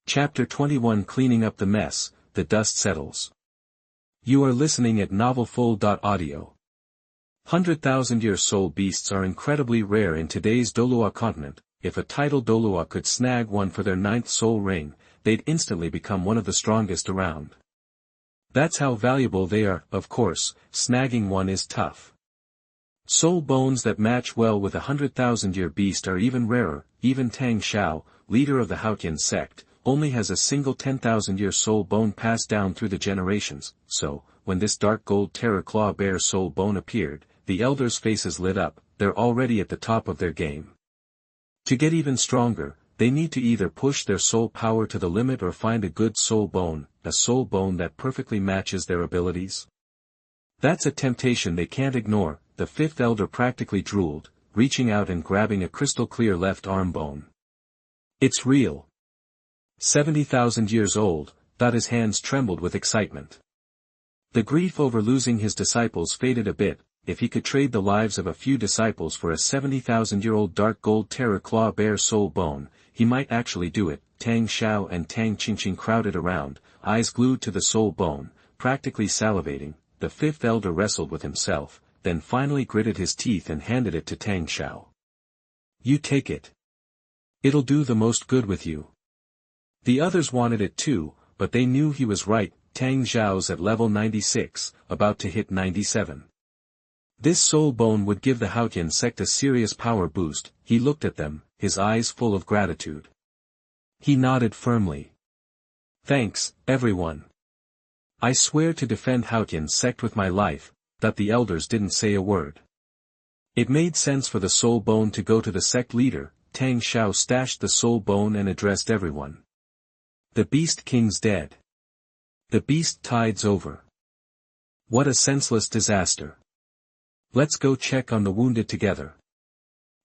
Chapter 21 Cleaning Up the Mess, The Dust Settles. You are listening at novelfull.audio. 100,000-year soul beasts are incredibly rare in today's Douluo Continent. If a tidal Douluo could snag one for their 9th soul ring, they'd instantly become one of the strongest around. That's how valuable they are. Of course, snagging one is tough. Soul bones that match well with a 100,000-year beast are even rarer. Even Tang Xiao, leader of the Haotian Sect, only has a single 10,000-year soul bone passed down through the generations, so, when this dark gold terror claw bear soul bone appeared, the elders' faces lit up. They're already at the top of their game. To get even stronger, they need to either push their soul power to the limit or find a good soul bone, a soul bone that perfectly matches their abilities. That's a temptation they can't ignore. The fifth elder practically drooled, reaching out and grabbing a crystal-clear left arm bone. It's real. 70,000 years old, thought his hands trembled with excitement. The grief over losing his disciples faded a bit. If he could trade the lives of a few disciples for a 70,000-year-old dark gold terror claw bear soul bone, he might actually do it. Tang Xiao and Tang Qingqing crowded around, eyes glued to the soul bone, practically salivating. The fifth elder wrestled with himself, then finally gritted his teeth and handed it to Tang Xiao. You take it. It'll do the most good with you. The others wanted it too, but they knew he was right. Tang Xiao's at level 96, about to hit 97. This soul bone would give the Haotian Sect a serious power boost. He looked at them, his eyes full of gratitude. He nodded firmly. Thanks, everyone. I swear to defend Haotian Sect with my life. That the elders didn't say a word. It made sense for the soul bone to go to the sect leader. Tang Xiao stashed the soul bone and addressed everyone. The Beast King's dead. The beast tide's over. What a senseless disaster. Let's go check on the wounded together.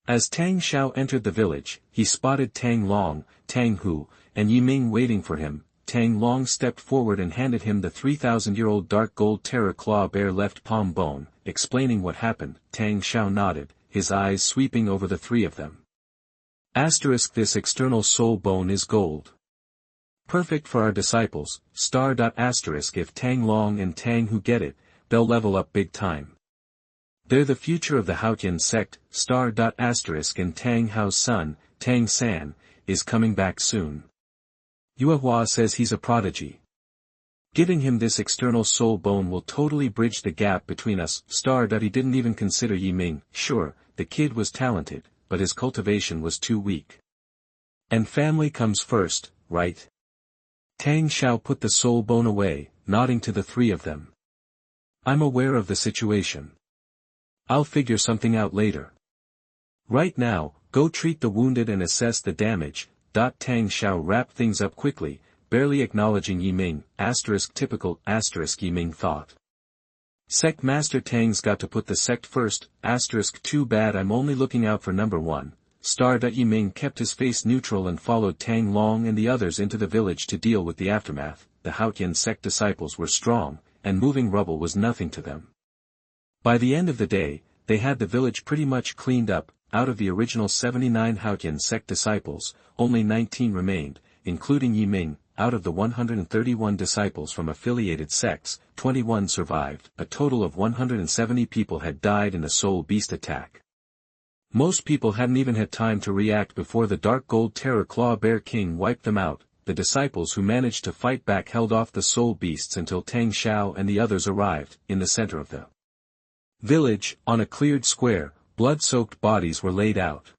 As Tang Xiao entered the village, he spotted Tang Long, Tang Hu, and Yi Ming waiting for him. Tang Long stepped forward and handed him the 3,000-year-old dark gold terror claw bear left palm bone, explaining what happened. Tang Xiao nodded, his eyes sweeping over the three of them. This external soul bone is gold. Perfect for our disciples. If Tang Long and Tang Hu get it, they'll level up big time. They're the future of the Haotian Sect. And Tang Hao's son, Tang San, is coming back soon. Yuehua says he's a prodigy. Giving him this external soul bone will totally bridge the gap between us. He didn't even consider Yi Ming. Sure, the kid was talented, but his cultivation was too weak. And family comes first, right? Tang Xiao put the soul bone away, nodding to the three of them. I'm aware of the situation. I'll figure something out later. Right now, go treat the wounded and assess the damage. Tang Xiao wrapped things up quickly, barely acknowledging Yi Ming. Typical. Yi Ming thought. Sect Master Tang's got to put the sect first. Too bad I'm only looking out for number one. Yi Ming kept his face neutral and followed Tang Long and the others into the village to deal with the aftermath. The Haotian Sect disciples were strong, and moving rubble was nothing to them. By the end of the day, they had the village pretty much cleaned up. Out of the original 79 Haotian Sect disciples, only 19 remained, including Yi Ming. Out of the 131 disciples from affiliated sects, 21 survived. A total of 170 people had died in the soul beast attack. Most people hadn't even had time to react before the dark gold terror claw bear king wiped them out. The disciples who managed to fight back held off the soul beasts until Tang Xiao and the others arrived. In the center of the village, on a cleared square, blood-soaked bodies were laid out.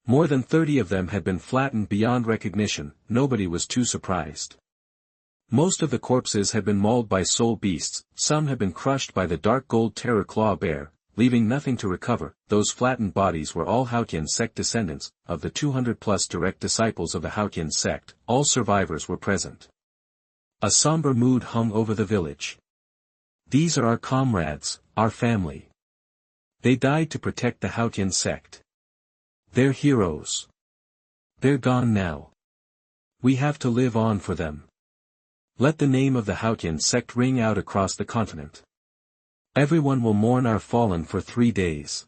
More than 30 of them had been flattened beyond recognition. Nobody was too surprised. Most of the corpses had been mauled by soul beasts, some had been crushed by the dark gold terror claw bear, leaving nothing to recover. Those flattened bodies were all Haotian Sect descendants. Of the 200-plus direct disciples of the Haotian Sect, all survivors were present. A somber mood hung over the village. These are our comrades, our family. They died to protect the Haotian Sect. They're heroes. They're gone now. We have to live on for them. Let the name of the Haotian Sect ring out across the continent. Everyone will mourn our fallen for 3 days.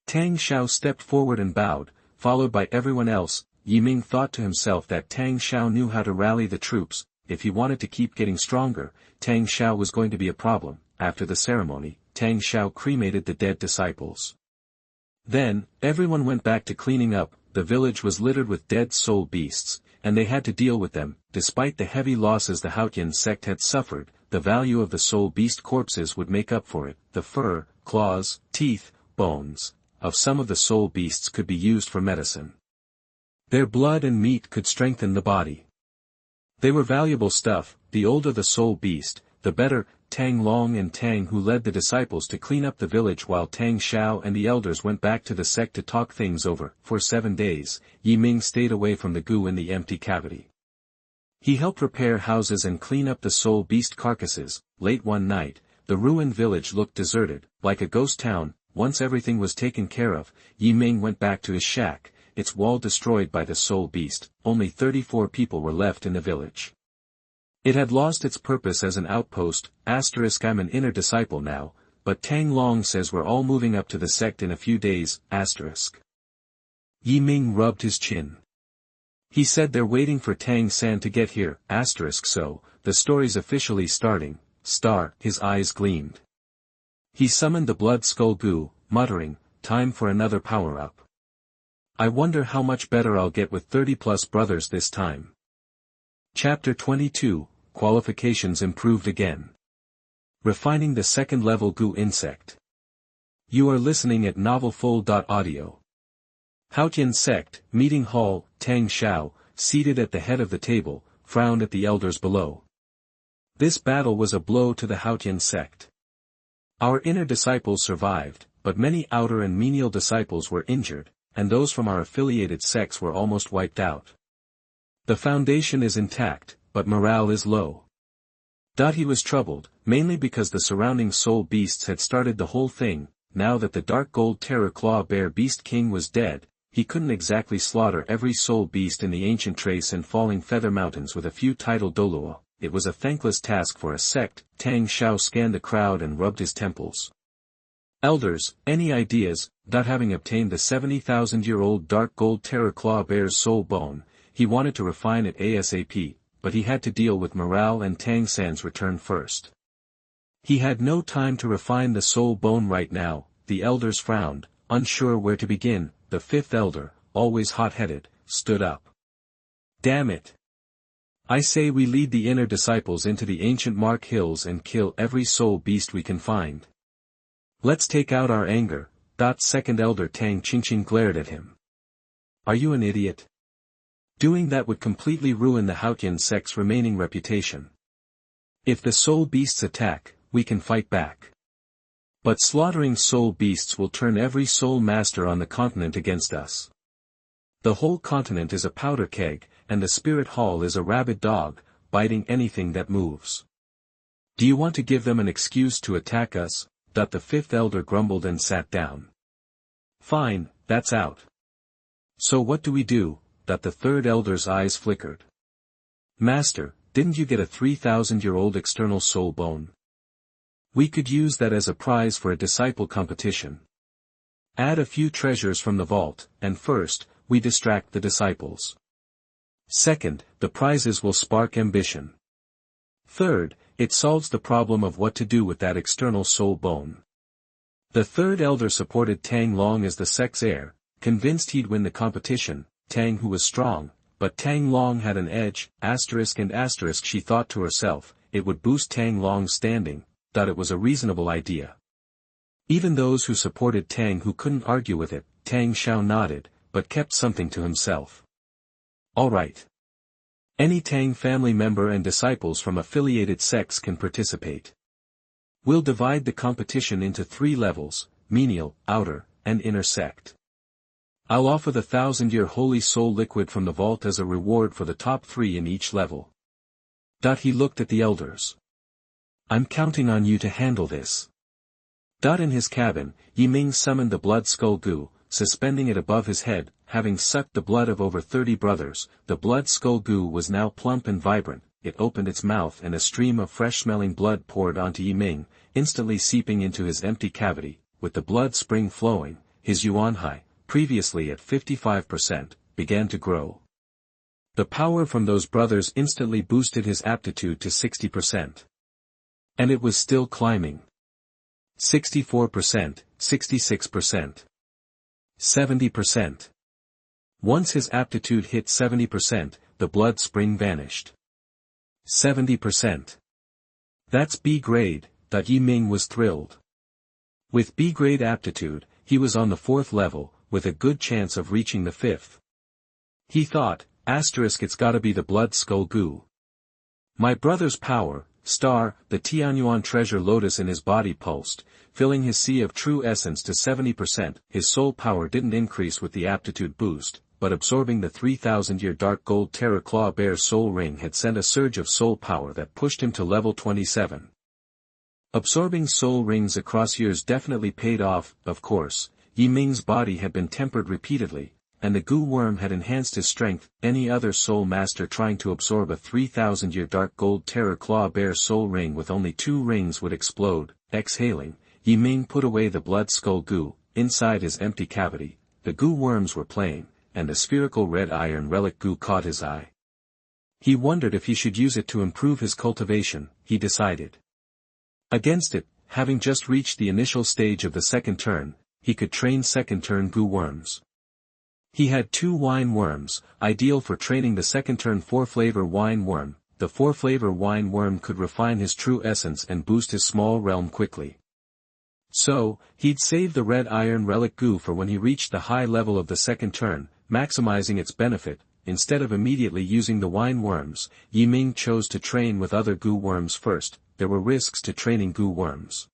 Tang Xiao stepped forward and bowed, followed by everyone else. Yi Ming thought to himself that Tang Xiao knew how to rally the troops. If he wanted to keep getting stronger, Tang Xiao was going to be a problem. After the ceremony, Tang Xiao cremated the dead disciples. Then, everyone went back to cleaning up. The village was littered with dead soul beasts, and they had to deal with them. Despite the heavy losses the Haotian sect had suffered, the value of the soul beast corpses would make up for it. The fur, claws, teeth, bones of some of the soul beasts could be used for medicine. Their blood and meat could strengthen the body. They were valuable stuff. The older the soul beast, the better. Tang Long and Tang Hu led the disciples to clean up the village while Tang Xiao and the elders went back to the sect to talk things over. For 7 days, Yi Ming stayed away from the goo in the empty cavity. He helped repair houses and clean up the soul beast carcasses. Late one night, the ruined village looked deserted, like a ghost town. Once everything was taken care of, Yi Ming went back to his shack, its wall destroyed by the soul beast. Only 34 people were left in the village. It had lost its purpose as an outpost. I'm an inner disciple now, but Tang Long says we're all moving up to the sect in a few days. Yi Ming rubbed his chin. He said they're waiting for Tang San to get here. So, the story's officially starting. His eyes gleamed. He summoned the blood skull goo, muttering, time for another power-up. I wonder how much better I'll get with 30+ brothers this time. Chapter 22, Qualifications improved again. Refining the second-level goo insect. You are listening at novelfull.audio. Haotian sect, meeting hall. Tang Xiao, seated at the head of the table, frowned at the elders below. This battle was a blow to the Haotian sect. Our inner disciples survived, but many outer and menial disciples were injured, and those from our affiliated sects were almost wiped out. The foundation is intact, but morale is low. He was troubled, mainly because the surrounding soul beasts had started the whole thing. Now that the dark gold terror claw bear beast king was dead, he couldn't exactly slaughter every soul beast in the ancient trace and falling feather mountains with a few tidal Douluo. It was a thankless task for a sect. Tang Xiao scanned the crowd and rubbed his temples. Elders, any ideas? Having obtained the 70,000-year-old dark gold terror claw bear's soul bone, he wanted to refine it ASAP, but he had to deal with morale and Tang San's return first. He had no time to refine the soul bone right now. The elders frowned, unsure where to begin. The fifth elder, always hot-headed, stood up. Damn it! I say we lead the inner disciples into the ancient Mark Hills and kill every soul beast we can find. Let's take out our anger. Second elder Tang Qingqing glared at him. Are you an idiot? Doing that would completely ruin the Haotian sect's remaining reputation. If the soul beasts attack, we can fight back. But slaughtering soul beasts will turn every soul master on the continent against us. The whole continent is a powder keg, and the spirit hall is a rabid dog, biting anything that moves. Do you want to give them an excuse to attack us? The fifth elder grumbled and sat down. Fine, that's out. So what do we do? The third elder's eyes flickered. Master, didn't you get a 3,000-year-old external soul bone? We could use that as a prize for a disciple competition. Add a few treasures from the vault, and first, we distract the disciples. Second, the prizes will spark ambition. Third, it solves the problem of what to do with that external soul bone. The third elder supported Tang Long as the sect's heir, convinced he'd win the competition. Tang Hu was strong, but Tang Long had an edge. She thought to herself, it would boost Tang Long's standing. It was a reasonable idea. Even those who supported Tang Hu couldn't argue with it. Tang Xiao nodded, but kept something to himself. All right. Any Tang family member and disciples from affiliated sects can participate. We'll divide the competition into 3 levels, menial, outer, and inner sect. I'll offer the 1,000-year holy soul liquid from the vault as a reward for the top 3 in each level. He looked at the elders. I'm counting on you to handle this. In his cabin, Yi Ming summoned the blood skull goo, suspending it above his head. Having sucked the blood of over 30 brothers, the blood skull goo was now plump and vibrant. It opened its mouth and a stream of fresh-smelling blood poured onto Yi Ming, instantly seeping into his empty cavity. With the blood spring flowing, his yuan hai, previously at 55%, began to grow. The power from those brothers instantly boosted his aptitude to 60%. And it was still climbing. 64%, 66%. 70%. Once his aptitude hit 70%, the blood spring vanished. 70%. That's B grade, Yi Ming was thrilled. With B grade aptitude, he was on the 4th level, with a good chance of reaching the 5th. He thought, it's gotta be the blood skull goo. My brother's power, the Tianyuan treasure lotus in his body pulsed, filling his sea of true essence to 70%. His soul power didn't increase with the aptitude boost, but absorbing the 3,000-year dark gold Terra Claw Bear soul ring had sent a surge of soul power that pushed him to level 27. Absorbing soul rings across years definitely paid off, of course. Yi Ming's body had been tempered repeatedly, and the goo worm had enhanced his strength. Any other soul master trying to absorb a 3,000-year dark gold Terra Claw Bear soul ring with only 2 rings would explode. Exhaling, Yi Ming put away the blood skull goo. Inside his empty cavity, the goo worms were playing, and the spherical red iron relic goo caught his eye. He wondered if he should use it to improve his cultivation. He decided against it. Having just reached the initial stage of the second turn, he could train second turn goo worms. He had 2 wine worms, ideal for training the second turn 4-flavor wine worm. The 4-flavor wine worm could refine his true essence and boost his small realm quickly. So, he'd save the red iron relic goo for when he reached the high level of the second turn, maximizing its benefit. Instead of immediately using the wine worms, Yi Ming chose to train with other goo worms first. There were risks to training goo worms.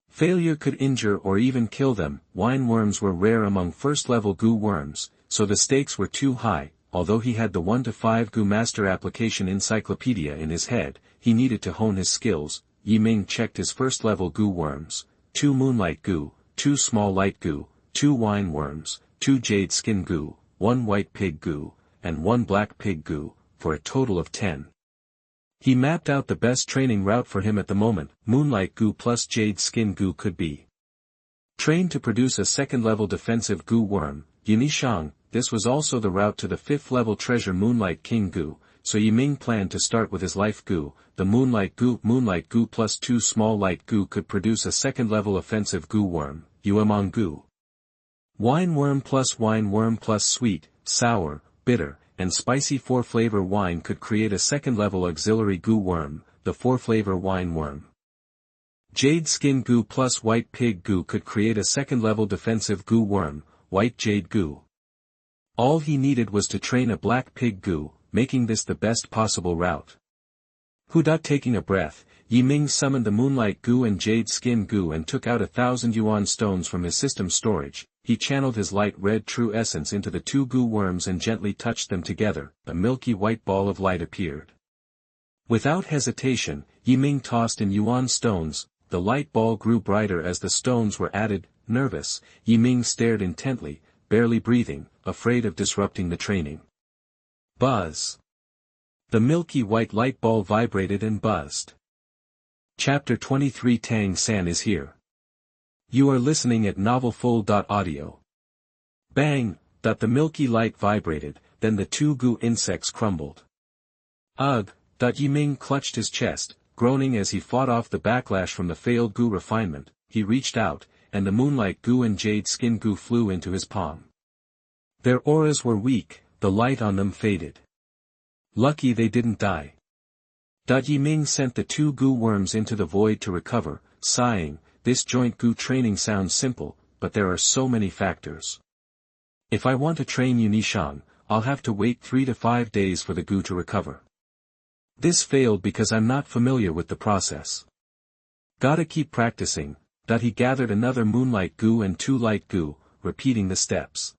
Failure could injure or even kill them. Wine worms were rare among first-level goo worms, so the stakes were too high. Although he had the 1-to-5 goo master application encyclopedia in his head, he needed to hone his skills. Yi Ming checked his first-level goo worms: 2 moonlight goo, 2 small light goo, 2 wine worms, 2 jade skin goo, 1 white pig goo, and 1 black pig goo, for a total of 10. He mapped out the best training route for him at the moment. Moonlight goo plus jade skin goo could be trained to produce a second-level defensive goo worm, Yunishang. This was also the route to the 5th-level treasure Moonlight King goo, so Yi Ming planned to start with his life goo. The moonlight goo plus 2 small light goo could produce a second-level offensive goo worm, Yuemong goo. Wine worm plus sweet, sour, bitter, and spicy 4-flavor wine could create a second-level auxiliary goo worm, the 4-flavor wine worm. Jade skin goo plus white pig goo could create a second-level defensive goo worm, white jade goo. All he needed was to train a black pig goo, making this the best possible route. Taking a breath, Yi Ming summoned the moonlight goo and jade skin goo and took out 1,000 yuan stones from his system storage. He channeled his light red true essence into the 2 goo worms and gently touched them together. A milky white ball of light appeared. Without hesitation, Yi Ming tossed in yuan stones. The light ball grew brighter as the stones were added. Nervous, Yi Ming stared intently, barely breathing, afraid of disrupting the training. Buzz. The milky white light ball vibrated and buzzed. Chapter 23 Tang San is here. You are listening at novelfull.audio. Bang! The milky light vibrated, then the 2 goo insects crumbled. Ugh! Yi Ming clutched his chest, groaning as he fought off the backlash from the failed goo refinement. He reached out, and the moonlight goo and jade skin goo flew into his palm. Their auras were weak, the light on them faded. Lucky they didn't die. Yi Ming sent the 2 goo worms into the void to recover, sighing. This joint goo training sounds simple, but there are so many factors. If I want to train Yunishang, I'll have to wait 3 to 5 days for the goo to recover. This failed because I'm not familiar with the process. Gotta keep practicing. He gathered another moonlight goo and 2 light goo, repeating the steps.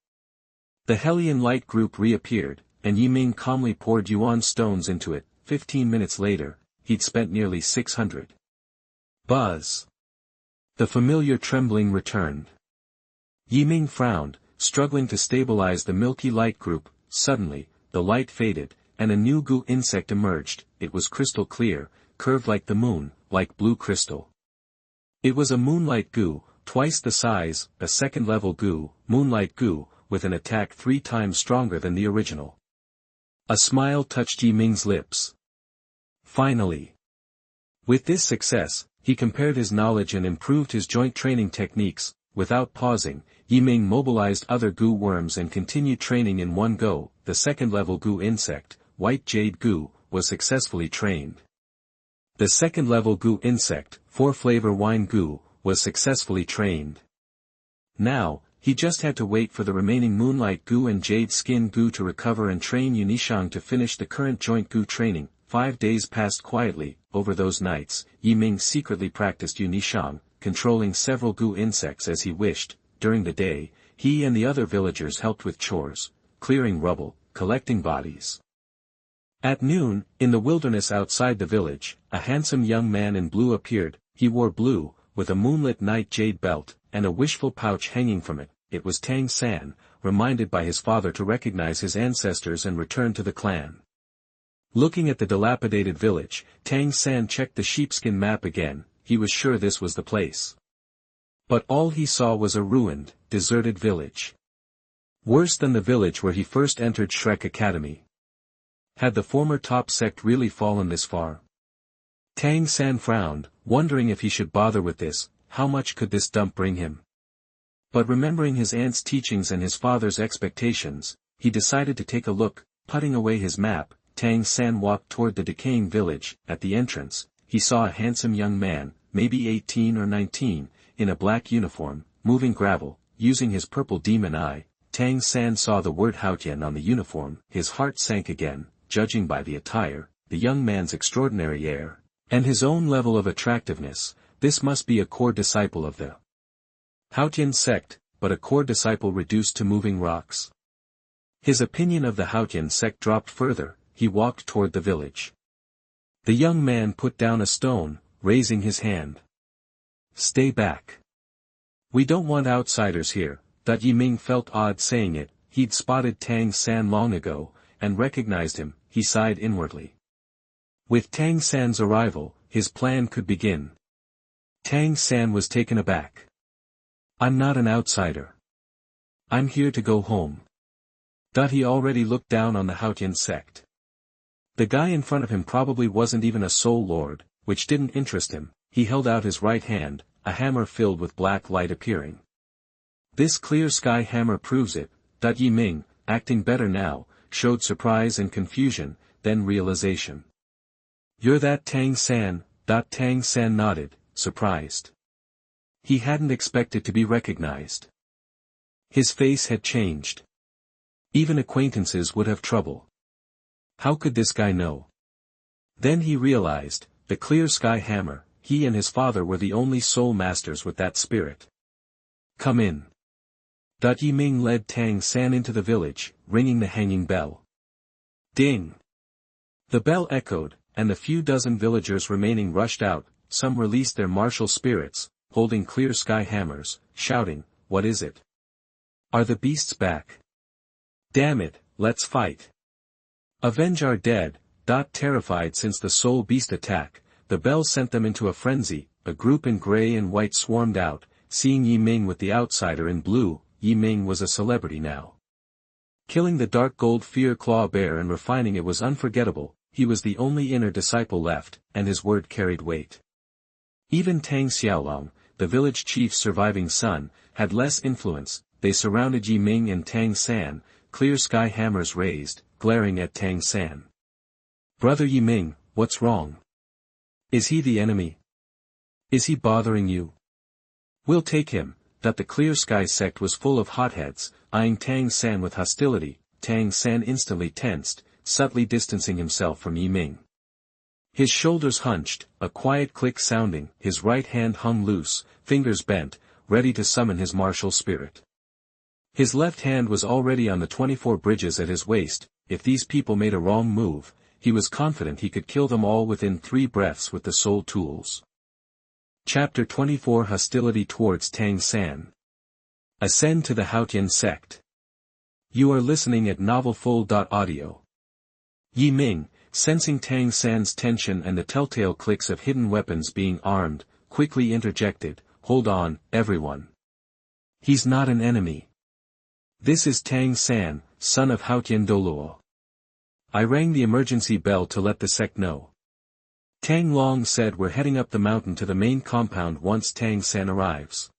The Hellion light group reappeared, and Yi Ming calmly poured yuan stones into it. 15 minutes later, he'd spent nearly 600. Buzz. The familiar trembling returned. Yi Ming frowned, struggling to stabilize the milky light group. Suddenly, the light faded, and a new goo insect emerged. It was crystal clear, curved like the moon, like blue crystal. It was a moonlight goo, twice the size, a second-level goo, moonlight goo, with an attack 3 times stronger than the original. A smile touched Yi Ming's lips. Finally. With this success, he compared his knowledge and improved his joint training techniques. Without pausing, Yi Ming mobilized other goo worms and continued training in one go. The second-level goo insect, White Jade Goo, was successfully trained. The second-level goo insect, 4-flavor Wine Goo, was successfully trained. Now, he just had to wait for the remaining Moonlight Goo and Jade Skin Goo to recover and train Yunishang to finish the current joint goo training. 5 days passed quietly. Over those nights, Yi Ming secretly practiced Yunishang, controlling several goo insects as he wished. During the day, he and the other villagers helped with chores, clearing rubble, collecting bodies. At noon, in the wilderness outside the village, a handsome young man in blue appeared. He wore blue, with a moonlit night jade belt, and a wishful pouch hanging from it. It was Tang San, reminded by his father to recognize his ancestors and return to the clan. Looking at the dilapidated village, Tang San checked the sheepskin map again. He was sure this was the place. But all he saw was a ruined, deserted village. Worse than the village where he first entered Shrek Academy. Had the former top sect really fallen this far? Tang San frowned, wondering if he should bother with this. How much could this dump bring him? But remembering his aunt's teachings and his father's expectations, he decided to take a look. Putting away his map, Tang San walked toward the decaying village. At the entrance, he saw a handsome young man, maybe 18 or 19, in a black uniform, moving gravel. Using his purple demon eye, Tang San saw the word Haotian on the uniform. His heart sank again, judging by the attire, the young man's extraordinary air, and his own level of attractiveness. This must be a core disciple of the Haotian sect, but a core disciple reduced to moving rocks. His opinion of the Haotian sect dropped further. He walked toward the village. The young man put down a stone, raising his hand. Stay back. We don't want outsiders here. Yi Ming felt odd saying it. He'd spotted Tang San long ago, and recognized him. He sighed inwardly. With Tang San's arrival, his plan could begin. Tang San was taken aback. I'm not an outsider. I'm here to go home. He already looked down on the Haotian sect. The guy in front of him probably wasn't even a soul lord, which didn't interest him. He held out his right hand, a hammer filled with black light appearing. This clear sky hammer proves it. Yi Ming, acting better now, showed surprise and confusion, then realization. You're that Tang San? Tang San nodded, surprised. He hadn't expected to be recognized. His face had changed. Even acquaintances would have trouble. How could this guy know? Then he realized, the clear sky hammer. He and his father were the only soul masters with that spirit. Come in. Yi Ming led Tang San into the village, ringing the hanging bell. Ding! The bell echoed, and the few dozen villagers remaining rushed out. Some released their martial spirits, holding clear sky hammers, shouting, "What is it? Are the beasts back? Damn it, let's fight! Avenge our dead!" Terrified since the soul beast attack, the bell sent them into a frenzy. A group in gray and white swarmed out. Seeing Yi Ming with the outsider in blue, Yi Ming was a celebrity now. Killing the dark gold fear claw bear and refining it was unforgettable. He was the only inner disciple left, and his word carried weight. Even Tang Xiaolong, the village chief's surviving son, had less influence. They surrounded Yi Ming and Tang San, clear sky hammers raised, glaring at Tang San. Brother Yi Ming, what's wrong? Is he the enemy? Is he bothering you? We'll take him. The clear sky sect was full of hotheads, eyeing Tang San with hostility. Tang San instantly tensed, subtly distancing himself from Yi Ming. His shoulders hunched, a quiet click sounding. His right hand hung loose, fingers bent, ready to summon his martial spirit. His left hand was already on the 24 bridges at his waist. If these people made a wrong move, he was confident he could kill them all within 3 breaths with the soul tools. Chapter 24 Hostility towards Tang San. Ascend to the Haotian sect. You are listening at novelfull.audio. Yi Ming, sensing Tang San's tension and the telltale clicks of hidden weapons being armed, quickly interjected, "Hold on, everyone. He's not an enemy. This is Tang San, son of Haotian Douluo. I rang the emergency bell to let the sect know. Tang Long said we're heading up the mountain to the main compound once Tang San arrives.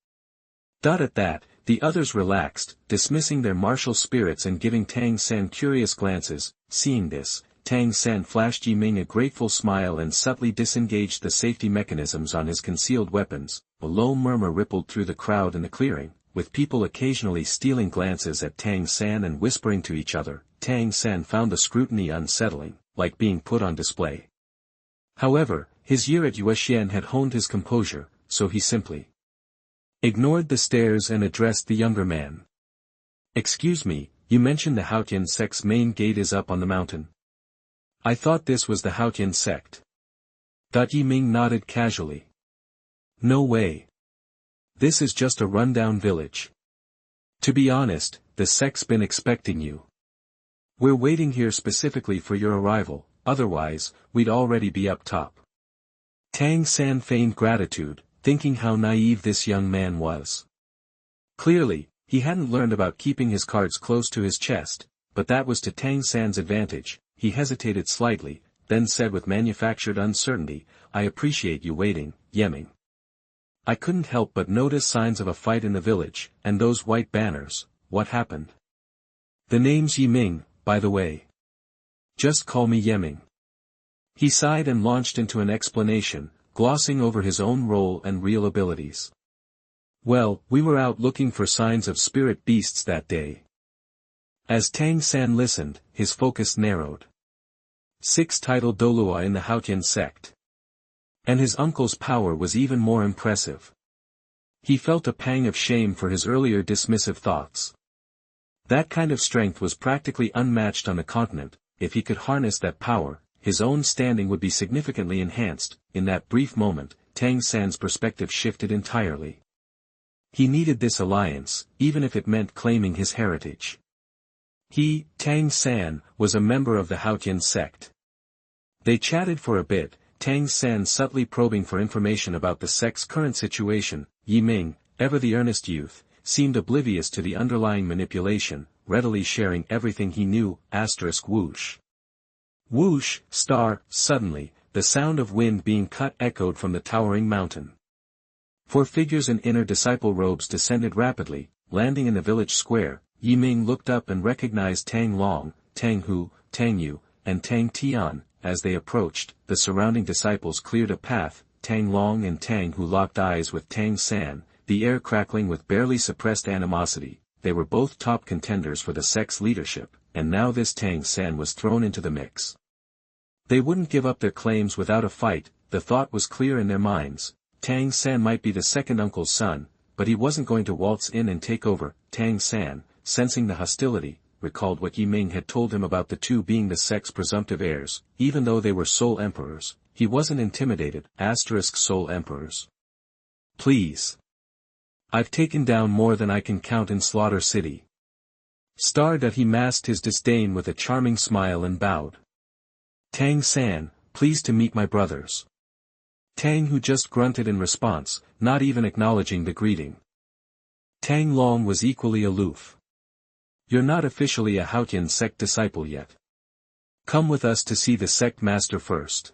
At that, the others relaxed, dismissing their martial spirits and giving Tang San curious glances. Seeing this, Tang San flashed Yi Ming a grateful smile and subtly disengaged the safety mechanisms on his concealed weapons. A low murmur rippled through the crowd in the clearing, with people occasionally stealing glances at Tang San and whispering to each other. Tang San found the scrutiny unsettling, like being put on display. However, his year at Yuexian had honed his composure, so he simply ignored the stares and addressed the younger man. Excuse me, you mentioned the Haotian sect's main gate is up on the mountain. I thought this was the Haotian sect. Yi Ming nodded casually. No way. This is just a rundown village. To be honest, the sect's been expecting you. We're waiting here specifically for your arrival, otherwise, we'd already be up top. Tang San feigned gratitude, thinking how naive this young man was. Clearly, he hadn't learned about keeping his cards close to his chest, but that was to Tang San's advantage. He hesitated slightly, then said with manufactured uncertainty, I appreciate you waiting, Yeming. I couldn't help but notice signs of a fight in the village, and those white banners. What happened? The name's Yi Ming, by the way. Just call me Yeming. He sighed and launched into an explanation, glossing over his own role and real abilities. Well, we were out looking for signs of spirit beasts that day. As Tang San listened, his focus narrowed. 6 titled Douluo in the Haotian sect. And his uncle's power was even more impressive. He felt a pang of shame for his earlier dismissive thoughts. That kind of strength was practically unmatched on the continent. If he could harness that power, his own standing would be significantly enhanced. In that brief moment, Tang San's perspective shifted entirely. He needed this alliance, even if it meant claiming his heritage. He, Tang San, was a member of the Haotian sect. They chatted for a bit, Tang San subtly probing for information about the sect's current situation. Yi Ming, ever the earnest youth, seemed oblivious to the underlying manipulation, readily sharing everything he knew. Whoosh. Whoosh, suddenly, the sound of wind being cut echoed from the towering mountain. 4 figures in inner disciple robes descended rapidly, landing in the village square. Yi Ming looked up and recognized Tang Long, Tang Hu, Tang Yu, and Tang Tian. As they approached, the surrounding disciples cleared a path. Tang Long and Tang Hu locked eyes with Tang San, the air crackling with barely suppressed animosity. They were both top contenders for the sect's leadership, and now this Tang San was thrown into the mix. They wouldn't give up their claims without a fight. The thought was clear in their minds. Tang San might be the second uncle's son, but he wasn't going to waltz in and take over. Tang San, sensing the hostility, recalled what Yi Ming had told him about the two being the sect's presumptive heirs. Even though they were sole emperors, he wasn't intimidated. Sole emperors. Please. I've taken down more than I can count in Slaughter City. He masked his disdain with a charming smile and bowed. Tang San, pleased to meet my brothers. Tang Hu just grunted in response, not even acknowledging the greeting. Tang Long was equally aloof. You're not officially a Haotian sect disciple yet. Come with us to see the sect master first.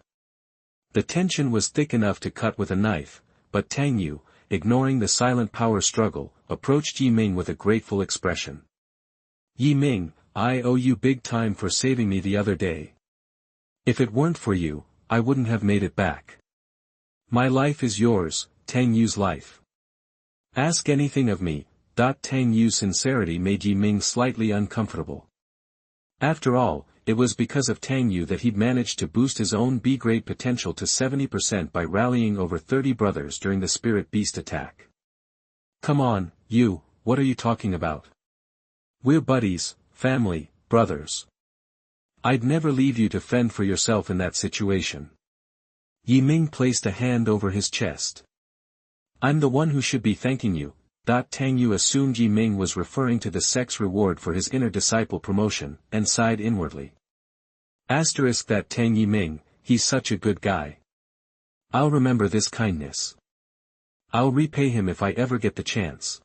The tension was thick enough to cut with a knife, but Tang Yu, ignoring the silent power struggle, approached Yi Ming with a grateful expression. Yi Ming, I owe you big time for saving me the other day. If it weren't for you, I wouldn't have made it back. My life is yours, Tang Yu's life. Ask anything of me. Tang Yu's sincerity made Yi Ming slightly uncomfortable. After all, it was because of Tang Yu that he'd managed to boost his own B-grade potential to 70% by rallying over 30 brothers during the spirit beast attack. Come on, you, what are you talking about? We're buddies, family, brothers. I'd never leave you to fend for yourself in that situation. Yi Ming placed a hand over his chest. I'm the one who should be thanking you. Tang Yu assumed Yi Ming was referring to the sect's reward for his inner disciple promotion, and sighed inwardly. That Tang Yi Ming, he's such a good guy. I'll remember this kindness. I'll repay him if I ever get the chance.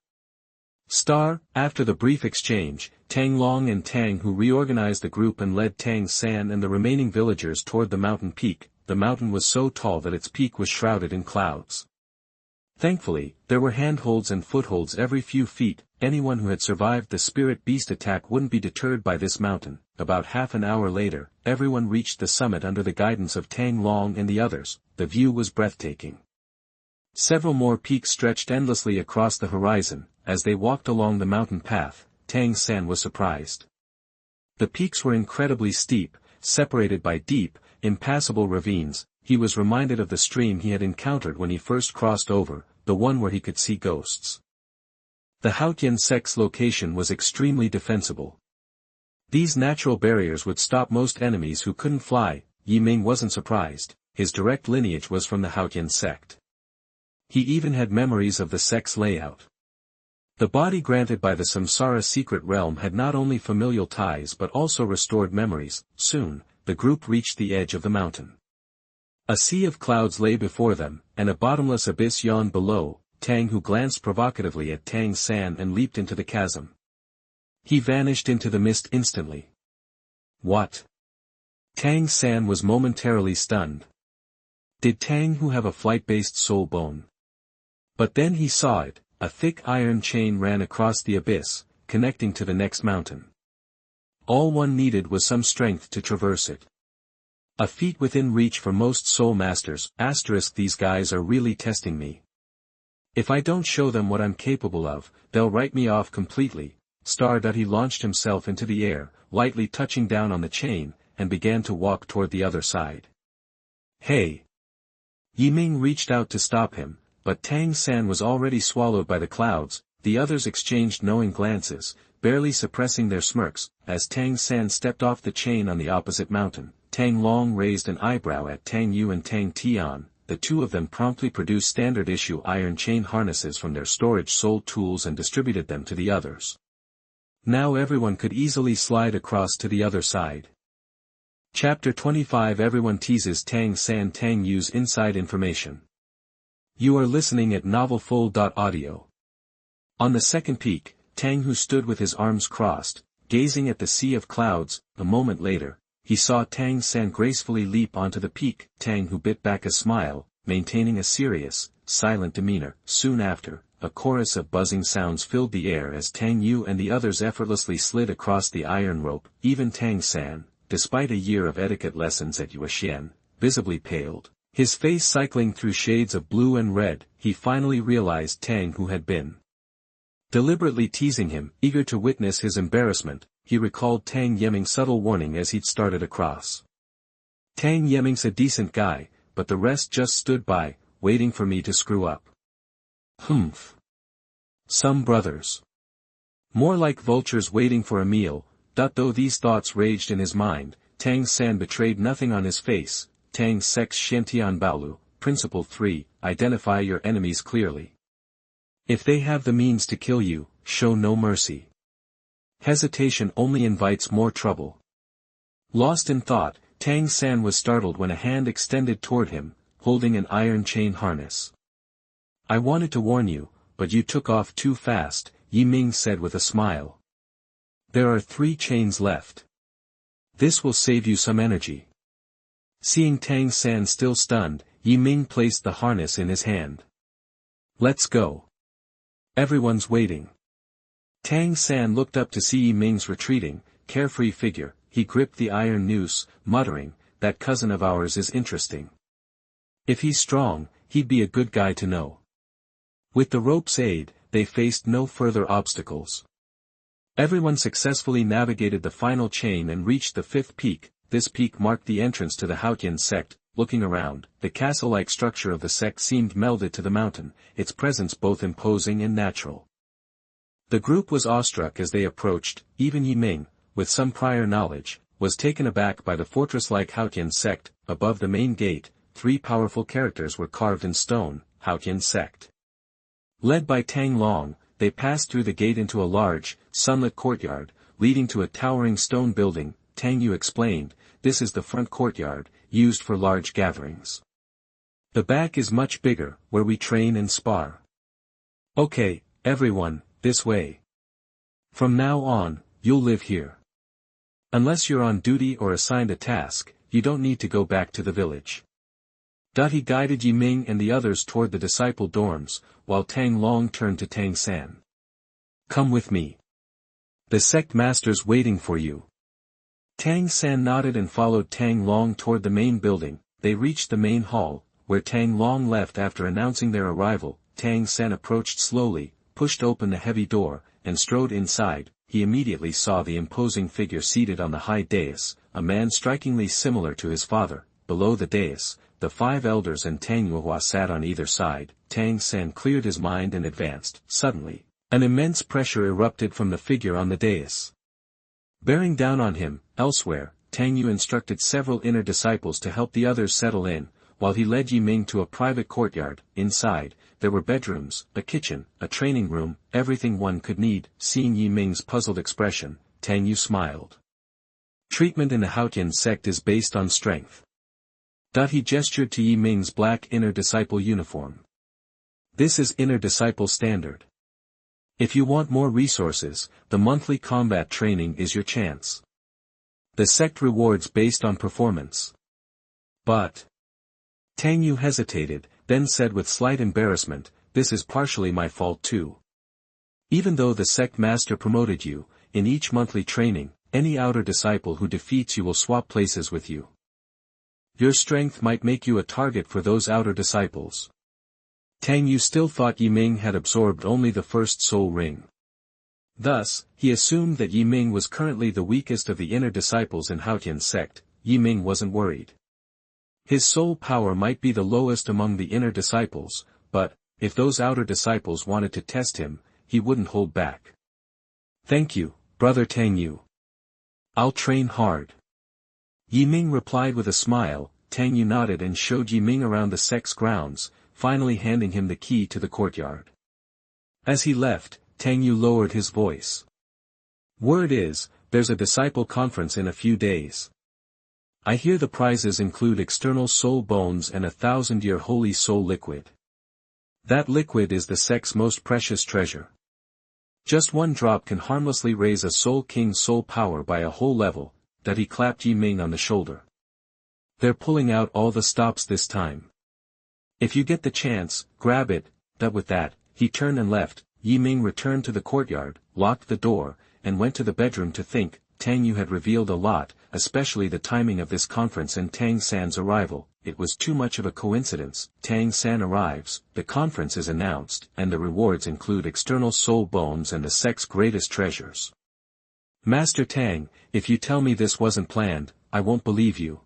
After the brief exchange, Tang Long and Tang Hu reorganized the group and led Tang San and the remaining villagers toward the mountain peak. The mountain was so tall that its peak was shrouded in clouds. Thankfully, there were handholds and footholds every few feet. Anyone who had survived the spirit beast attack wouldn't be deterred by this mountain. About half an hour later, everyone reached the summit under the guidance of Tang Long and the others. The view was breathtaking. Several more peaks stretched endlessly across the horizon. As they walked along the mountain path, Tang San was surprised. The peaks were incredibly steep, separated by deep, impassable ravines. He was reminded of the stream he had encountered when he first crossed over, the one where he could see ghosts. The Haotian Sect's location was extremely defensible. These natural barriers would stop most enemies who couldn't fly. Ming wasn't surprised. His direct lineage was from the Haotian Sect. He even had memories of the sect's layout. The body granted by the Samsara secret realm had not only familial ties but also restored memories. Soon, the group reached the edge of the mountain. A sea of clouds lay before them, and a bottomless abyss yawned below. Tang Hu glanced provocatively at Tang San and leaped into the chasm. He vanished into the mist instantly. What? Tang San was momentarily stunned. Did Tang Hu have a flight-based soul bone? But then he saw it. A thick iron chain ran across the abyss, connecting to the next mountain. All one needed was some strength to traverse it. A feat within reach for most soul masters. These guys are really testing me. If I don't show them what I'm capable of, they'll write me off completely. He launched himself into the air, lightly touching down on the chain, and began to walk toward the other side. Hey! Ming reached out to stop him, but Tang San was already swallowed by the clouds. The others exchanged knowing glances, barely suppressing their smirks. As Tang San stepped off the chain on the opposite mountain, Tang Long raised an eyebrow at Tang Yu and Tang Tian. The two of them promptly produced standard-issue iron chain harnesses from their storage soul tools and distributed them to the others. Now everyone could easily slide across to the other side. Chapter 25 Everyone teases Tang San Tang Yu's inside information. You are listening at novelfull.audio. On the second peak, Tang Hu stood with his arms crossed, gazing at the sea of clouds. A moment later, he saw Tang San gracefully leap onto the peak. Tang Hu bit back a smile, maintaining a serious, silent demeanor. Soon after, a chorus of buzzing sounds filled the air as Tang Yu and the others effortlessly slid across the iron rope. Even Tang San, despite a year of etiquette lessons at Haotian, visibly paled. His face cycling through shades of blue and red. He finally realized Tang Hu had been deliberately teasing him. Eager to witness his embarrassment, he recalled Tang Yeming's subtle warning as he'd started across. Tang Yeming's a decent guy, but the rest just stood by, waiting for me to screw up. Humph. Some brothers. More like vultures waiting for a meal. Though these thoughts raged in his mind, Tang San betrayed nothing on his face. Tang Sect's Shantian Baolu, Principle 3, identify your enemies clearly. If they have the means to kill you, show no mercy. Hesitation only invites more trouble. Lost in thought, Tang San was startled when a hand extended toward him, holding an iron chain harness. I wanted to warn you, but you took off too fast, Ming said with a smile. There are 3 chains left. This will save you some energy. Seeing Tang San still stunned, Ming placed the harness in his hand. Let's go. Everyone's waiting. Tang San looked up to see Ming's retreating, carefree figure. He gripped the iron noose, muttering, that cousin of ours is interesting. If he's strong, he'd be a good guy to know. With the rope's aid, they faced no further obstacles. Everyone successfully navigated the final chain and reached the 5th peak. This peak marked the entrance to the Haotian Sect. Looking around, the castle-like structure of the sect seemed melded to the mountain, its presence both imposing and natural. The group was awestruck as they approached. Even Ming, with some prior knowledge, was taken aback by the fortress-like Haotian Sect. Above the main gate, 3 powerful characters were carved in stone, Haotian Sect. Led by Tang Long, they passed through the gate into a large, sunlit courtyard, leading to a towering stone building. Tang Yu explained, this is the front courtyard, used for large gatherings. The back is much bigger, where we train and spar. Okay, everyone, this way. From now on, you'll live here. Unless you're on duty or assigned a task, you don't need to go back to the village. He guided Yi Ming and the others toward the disciple dorms, while Tang Long turned to Tang San. Come with me. The sect master's waiting for you. Tang San nodded and followed Tang Long toward the main building. They reached the main hall, where Tang Long left after announcing their arrival. Tang San approached slowly, pushed open the heavy door, and strode inside. He immediately saw the imposing figure seated on the high dais, a man strikingly similar to his father. Below the dais, the 5 elders and Tang Yuhua sat on either side. Tang San cleared his mind and advanced. Suddenly, an immense pressure erupted from the figure on the dais. Bearing down on him, elsewhere, Tang Yu instructed several inner disciples to help the others settle in, while he led Yi Ming to a private courtyard. Inside, there were bedrooms, a kitchen, a training room, everything one could need. Seeing Yi Ming's puzzled expression, Tang Yu smiled. Treatment in the Haotian sect is based on strength. He gestured to Yi Ming's black inner disciple uniform. This is inner disciple standard. If you want more resources, the monthly combat training is your chance. The sect rewards based on performance. But Tang Yu hesitated, then said with slight embarrassment, this is partially my fault too. Even though the sect master promoted you, in each monthly training, any outer disciple who defeats you will swap places with you. Your strength might make you a target for those outer disciples. Tang Yu still thought Yi Ming had absorbed only the first soul ring. Thus, he assumed that Yi Ming was currently the weakest of the inner disciples in Haotian sect. Yi Ming wasn't worried. His soul power might be the lowest among the inner disciples, but, if those outer disciples wanted to test him, he wouldn't hold back. Thank you, brother Tang Yu. I'll train hard. Yi Ming replied with a smile. Tang Yu nodded and showed Yi Ming around the sect's grounds, finally handing him the key to the courtyard. As he left, Tang Yu lowered his voice. Word is, there's a disciple conference in a few days. I hear the prizes include external soul bones and 1,000-year holy soul liquid. That liquid is the sect's most precious treasure. Just one drop can harmlessly raise a soul king's soul power by a whole level. He clapped Yi Ming on the shoulder. They're pulling out all the stops this time. If you get the chance, grab it. With that, he turned and left. Yi Ming returned to the courtyard, locked the door, and went to the bedroom to think. Tang Yu had revealed a lot, especially the timing of this conference and Tang San's arrival. It was too much of a coincidence. Tang San arrives, the conference is announced, and the rewards include external soul bones and the sect's greatest treasures. Master Tang, if you tell me this wasn't planned, I won't believe you.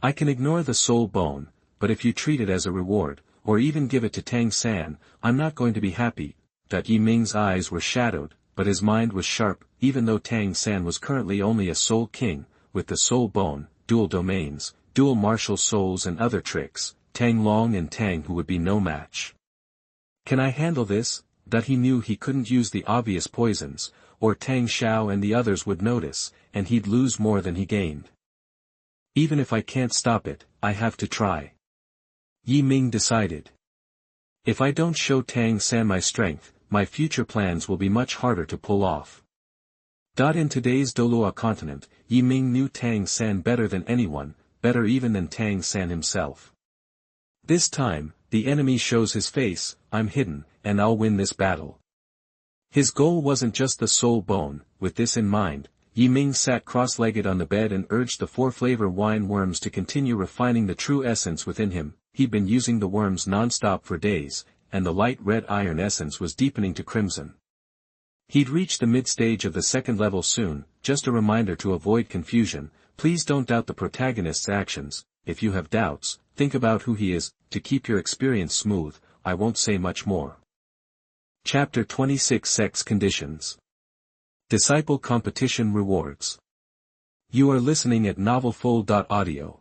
I can ignore the soul bone, but if you treat it as a reward, or even give it to Tang San, I'm not going to be happy. Yi Ming's eyes were shadowed, but his mind was sharp. Even though Tang San was currently only a soul king, with the soul bone, dual domains, dual martial souls and other tricks, Tang Long and Tang Hu would be no match. Can I handle this? He knew he couldn't use the obvious poisons, or Tang Xiao and the others would notice, and he'd lose more than he gained. Even if I can't stop it, I have to try. Yi Ming decided. If I don't show Tang San my strength, my future plans will be much harder to pull off. In today's Douluo Continent, Yi Ming knew Tang San better than anyone, better even than Tang San himself. This time, the enemy shows his face, I'm hidden, and I'll win this battle. His goal wasn't just the soul bone. With this in mind, Yi Ming sat cross-legged on the bed and urged the 4-flavor wine worms to continue refining the true essence within him. He'd been using the worms non-stop for days, and the light red iron essence was deepening to crimson. He'd reach the mid-stage of the second level soon. Just a reminder to avoid confusion, please don't doubt the protagonist's actions. If you have doubts, think about who he is. To keep your experience smooth, I won't say much more. Chapter 26 Sect's Conditions. Disciple Competition Rewards. You are listening at novelfull.audio.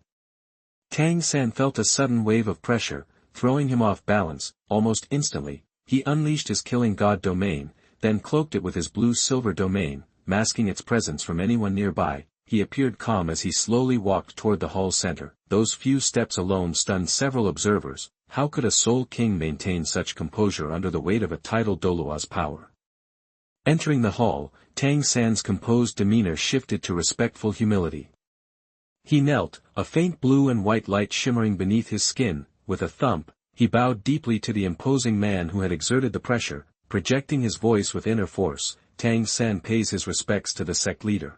Tang San felt a sudden wave of pressure, throwing him off balance. Almost instantly, he unleashed his killing god domain, then cloaked it with his blue-silver domain, masking its presence from anyone nearby. He appeared calm as he slowly walked toward the hall's center. Those few steps alone stunned several observers. How could a soul king maintain such composure under the weight of a tidal Douluo's power? Entering the hall, Tang San's composed demeanor shifted to respectful humility. He knelt, a faint blue and white light shimmering beneath his skin. With a thump, he bowed deeply to the imposing man who had exerted the pressure, projecting his voice with inner force. Tang San pays his respects to the sect leader.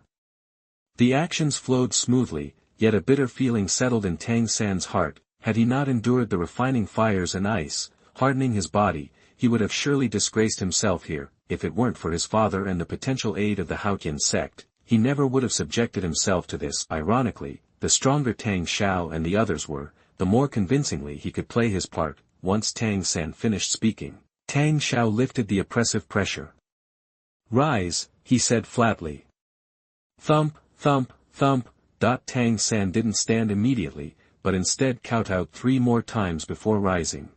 The actions flowed smoothly, yet a bitter feeling settled in Tang San's heart. Had he not endured the refining fires and ice, hardening his body, he would have surely disgraced himself here. If it weren't for his father and the potential aid of the Haotian sect, he never would have subjected himself to this. Ironically, the stronger Tang Xiao and the others were, the more convincingly he could play his part. Once Tang San finished speaking, Tang Xiao lifted the oppressive pressure. "Rise," he said flatly. Thump, thump, thump. Tang San didn't stand immediately, but instead kowtowed 3 more times before rising.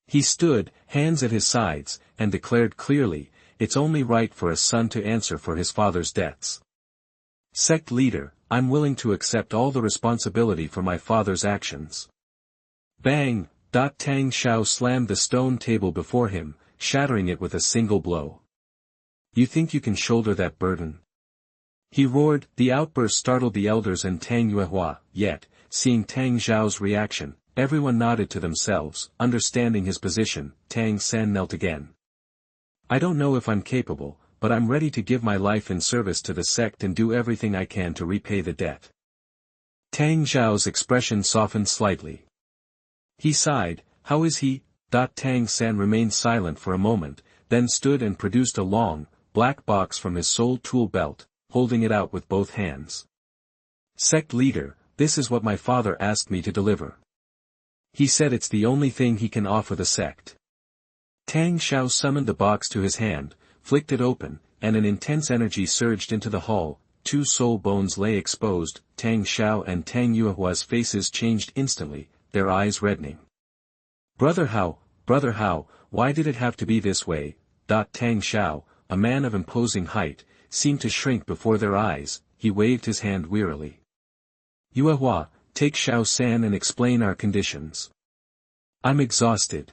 He stood, hands at his sides, and declared clearly, "It's only right for a son to answer for his father's debts. Sect leader, I'm willing to accept all the responsibility for my father's actions." Bang! Tang Xiao slammed the stone table before him, shattering it with a single blow. "You think you can shoulder that burden?" he roared. The outburst startled the elders and Tang Yuehua, yet, seeing Tang Xiao's reaction, everyone nodded to themselves. Understanding his position, Tang San knelt again. "I don't know if I'm capable, but I'm ready to give my life in service to the sect and do everything I can to repay the debt." Tang Xiao's expression softened slightly. He sighed. "How is he?" Tang San remained silent for a moment, then stood and produced a long, black box from his soul tool belt, holding it out with both hands. "Sect leader, this is what my father asked me to deliver. He said it's the only thing he can offer the sect." Tang Xiao summoned the box to his hand, flicked it open, and an intense energy surged into the hall. 2 soul bones lay exposed. Tang Xiao and Tang Yuehua's faces changed instantly, their eyes reddening. Brother Hao, why did it have to be this way?" Tang Xiao, a man of imposing height, seemed to shrink before their eyes. He waved his hand wearily. "Yuehua, take Xiao San and explain our conditions. I'm exhausted."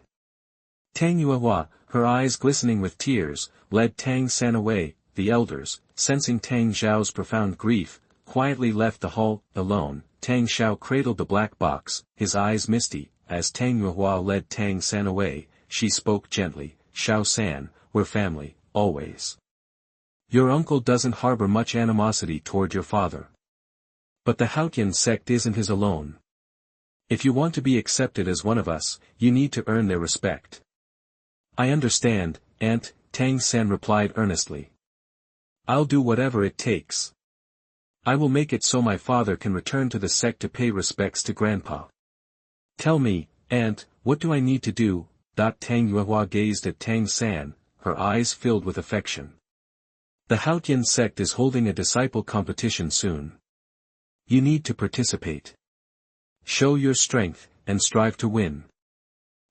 Tang Yuehua, her eyes glistening with tears, led Tang San away. The elders, sensing Tang Xiao's profound grief, quietly left the hall. Alone, Tang Xiao cradled the black box, his eyes misty. As Tang Yuehua led Tang San away, she spoke gently. "Xiao San, we're family, always. Your uncle doesn't harbor much animosity toward your father. But the Haotian sect isn't his alone. If you want to be accepted as one of us, you need to earn their respect." "I understand, Aunt," Tang San replied earnestly. "I'll do whatever it takes. I will make it so my father can return to the sect to pay respects to Grandpa." "Tell me, Aunt, what do I need to do?" Tang Yuehua gazed at Tang San, her eyes filled with affection. "The Haotian sect is holding a disciple competition soon. You need to participate. Show your strength, and strive to win.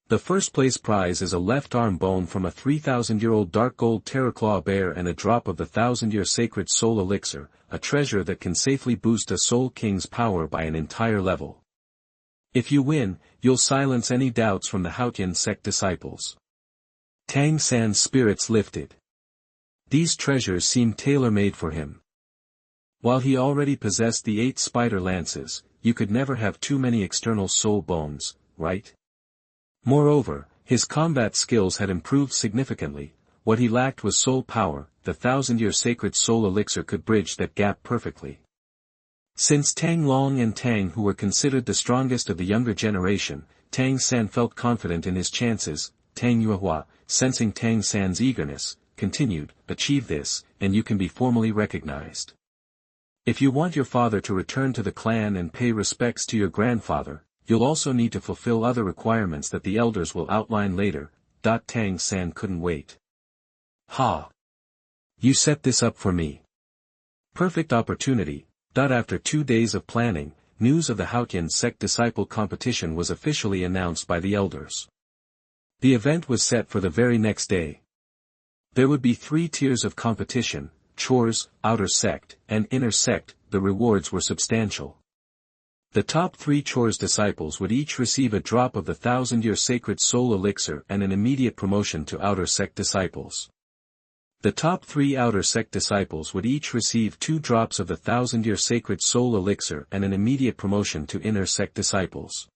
The first place prize is a left arm bone from a 3,000-year-old dark gold terraclaw bear and a drop of the 1,000-year sacred soul elixir, a treasure that can safely boost a soul king's power by an entire level. If you win, you'll silence any doubts from the Haotian sect disciples." Tang San's spirits lifted. These treasures seemed tailor-made for him. While he already possessed the 8 spider lances, you could never have too many external soul bones, right? Moreover, his combat skills had improved significantly. What he lacked was soul power. The 1,000-year sacred soul elixir could bridge that gap perfectly. Since Tang Long and Tang Hu were considered the strongest of the younger generation, Tang San felt confident in his chances. Tang Yuehua, sensing Tang San's eagerness, continued, "Achieve this, and you can be formally recognized. If you want your father to return to the clan and pay respects to your grandfather, you'll also need to fulfill other requirements that the elders will outline later." Tang San couldn't wait. "Ha! You set this up for me. Perfect opportunity." After 2 days of planning, news of the Haotian sect disciple competition was officially announced by the elders. The event was set for the very next day. There would be 3 tiers of competition: chores, outer sect, and inner sect. The rewards were substantial. The top 3 chores disciples would each receive a drop of the 1,000-year sacred soul elixir and an immediate promotion to outer sect disciples. The top 3 outer sect disciples would each receive 2 drops of the 1000-year sacred soul elixir and an immediate promotion to inner sect disciples.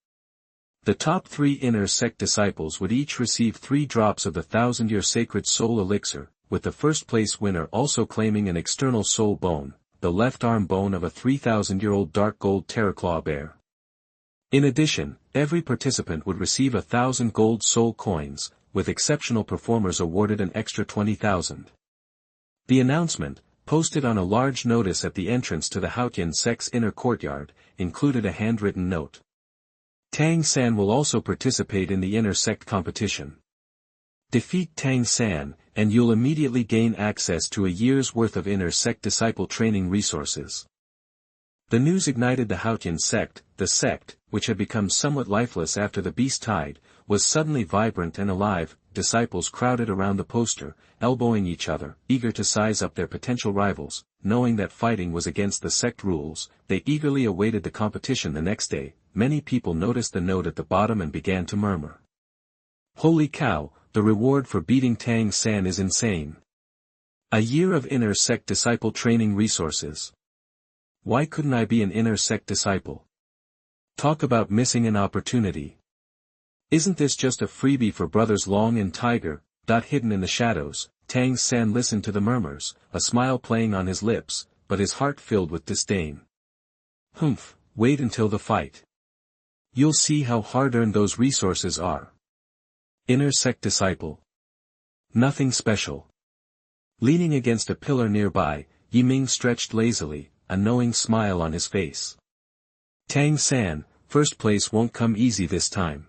The top 3 inner sect disciples would each receive 3 drops of the 1000-year sacred soul elixir, with the first place winner also claiming an external soul bone, the left arm bone of a 3000-year-old dark gold terraclaw bear. In addition, every participant would receive 1,000 gold soul coins, with exceptional performers awarded an extra 20,000. The announcement, posted on a large notice at the entrance to the Haotian sect's inner courtyard, included a handwritten note. Tang San will also participate in the inner sect competition. Defeat Tang San, and you'll immediately gain access to a year's worth of inner sect disciple training resources. The news ignited the Haotian sect. The sect, which had become somewhat lifeless after the beast tide, was suddenly vibrant and alive. Disciples crowded around the poster, elbowing each other, eager to size up their potential rivals. Knowing that fighting was against the sect rules, they eagerly awaited the competition the next day. Many people noticed the note at the bottom and began to murmur. Holy cow, the reward for beating Tang San is insane. A year of inner sect disciple training resources. Why couldn't I be an inner sect disciple? Talk about missing an opportunity. Isn't this just a freebie for brothers Long and Tiger? Hidden in the shadows, Tang San listened to the murmurs, a smile playing on his lips, but his heart filled with disdain. Humph, wait until the fight. You'll see how hard-earned those resources are. Inner sect disciple. Nothing special. Leaning against a pillar nearby, Ming stretched lazily, a knowing smile on his face. Tang San, first place won't come easy this time.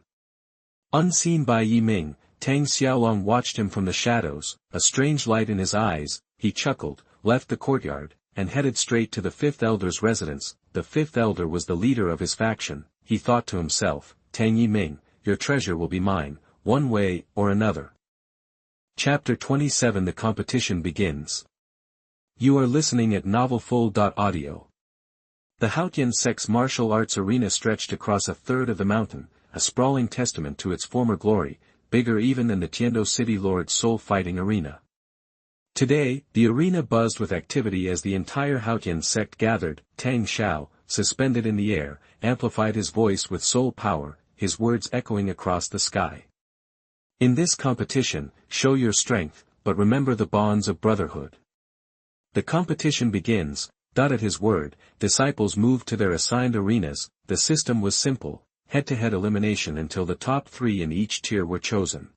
Unseen by Ming, Tang Xiaolong watched him from the shadows, a strange light in his eyes. He chuckled, left the courtyard, and headed straight to the 5th elder's residence. The 5th elder was the leader of his faction. He thought to himself, Tang Ming, your treasure will be mine, one way or another. Chapter 27. The competition begins. You are listening at novelfull.audio. The Haotian sect's martial arts arena stretched across a third of the mountain, a sprawling testament to its former glory, bigger even than the Tiando City Lord's soul fighting arena. Today, the arena buzzed with activity as the entire Haotian sect gathered. Tang Xiao, suspended in the air, amplified his voice with soul power, his words echoing across the sky. In this competition, show your strength, but remember the bonds of brotherhood. The competition begins. At his word, disciples moved to their assigned arenas. The system was simple, head-to-head elimination until the top 3 in each tier were chosen.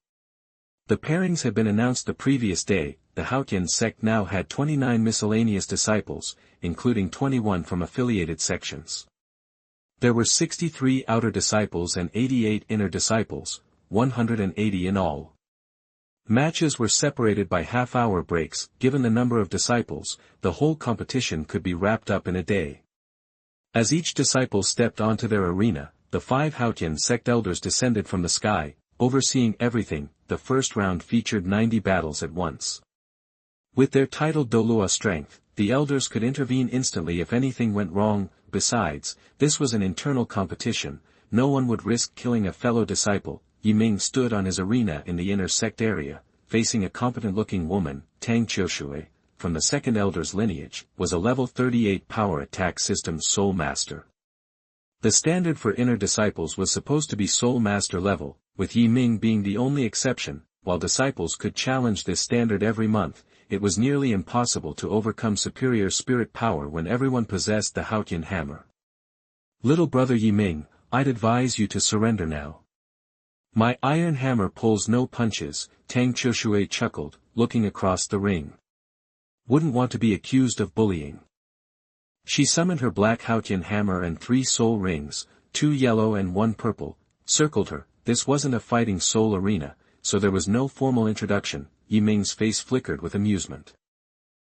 The pairings had been announced the previous day. The Haotian sect now had 29 miscellaneous disciples, including 21 from affiliated sections. There were 63 outer disciples and 88 inner disciples, 180 in all. Matches were separated by half-hour breaks. Given the number of disciples, the whole competition could be wrapped up in a day. As each disciple stepped onto their arena, the 5 Haotian sect elders descended from the sky, overseeing everything. The first round featured 90 battles at once. With their title Douluo strength, the elders could intervene instantly if anything went wrong. Besides, this was an internal competition. No one would risk killing a fellow disciple. Ming stood on his arena in the inner sect area, facing a competent-looking woman. Tang Qiushui, from the second elder's lineage, was a level 38 power attack systems soul master. The standard for inner disciples was supposed to be soul master level, with Ming being the only exception. While disciples could challenge this standard every month, it was nearly impossible to overcome superior spirit power when everyone possessed the Haotian hammer. Little brother Ming, I'd advise you to surrender now. My iron hammer pulls no punches. Tang Qiushui chuckled, looking across the ring. Wouldn't want to be accused of bullying. She summoned her black Haotian hammer and 3 soul rings, 2 yellow and 1 purple, circled her. This wasn't a fighting soul arena, so there was no formal introduction. Ming's face flickered with amusement.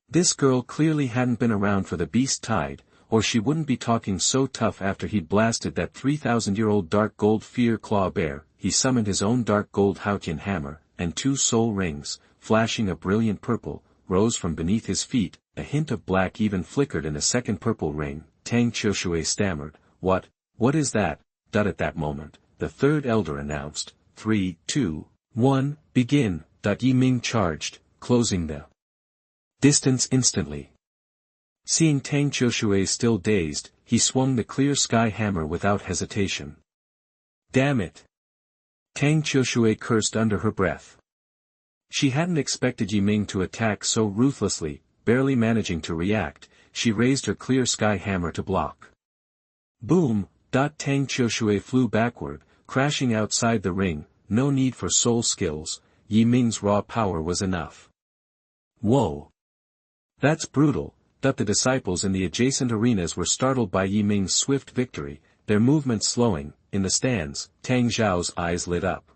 This girl clearly hadn't been around for the beast tide, or she wouldn't be talking so tough after he'd blasted that 3,000-year-old dark gold fear claw bear. He summoned his own dark gold Haotian hammer, and 2 soul rings, flashing a brilliant purple, rose from beneath his feet. A hint of black even flickered in a second purple ring. Tang Qiushui stammered, What is that? At that moment, the third elder announced, 3, 2, 1, begin. Ming charged, closing the Distance instantly. Seeing Tang Qiushui still dazed, he swung the clear sky hammer without hesitation. Damn it! Tang Qiushui cursed under her breath. She hadn't expected Ming to attack so ruthlessly. Barely managing to react, she raised her clear sky hammer to block. Boom! Tang Qiushui flew backward, crashing outside the ring. No need for soul skills, Ming's raw power was enough. Whoa! That's brutal. The disciples in the adjacent arenas were startled by Ming's swift victory, their movements slowing. In the stands, Tang Zhao's eyes lit up.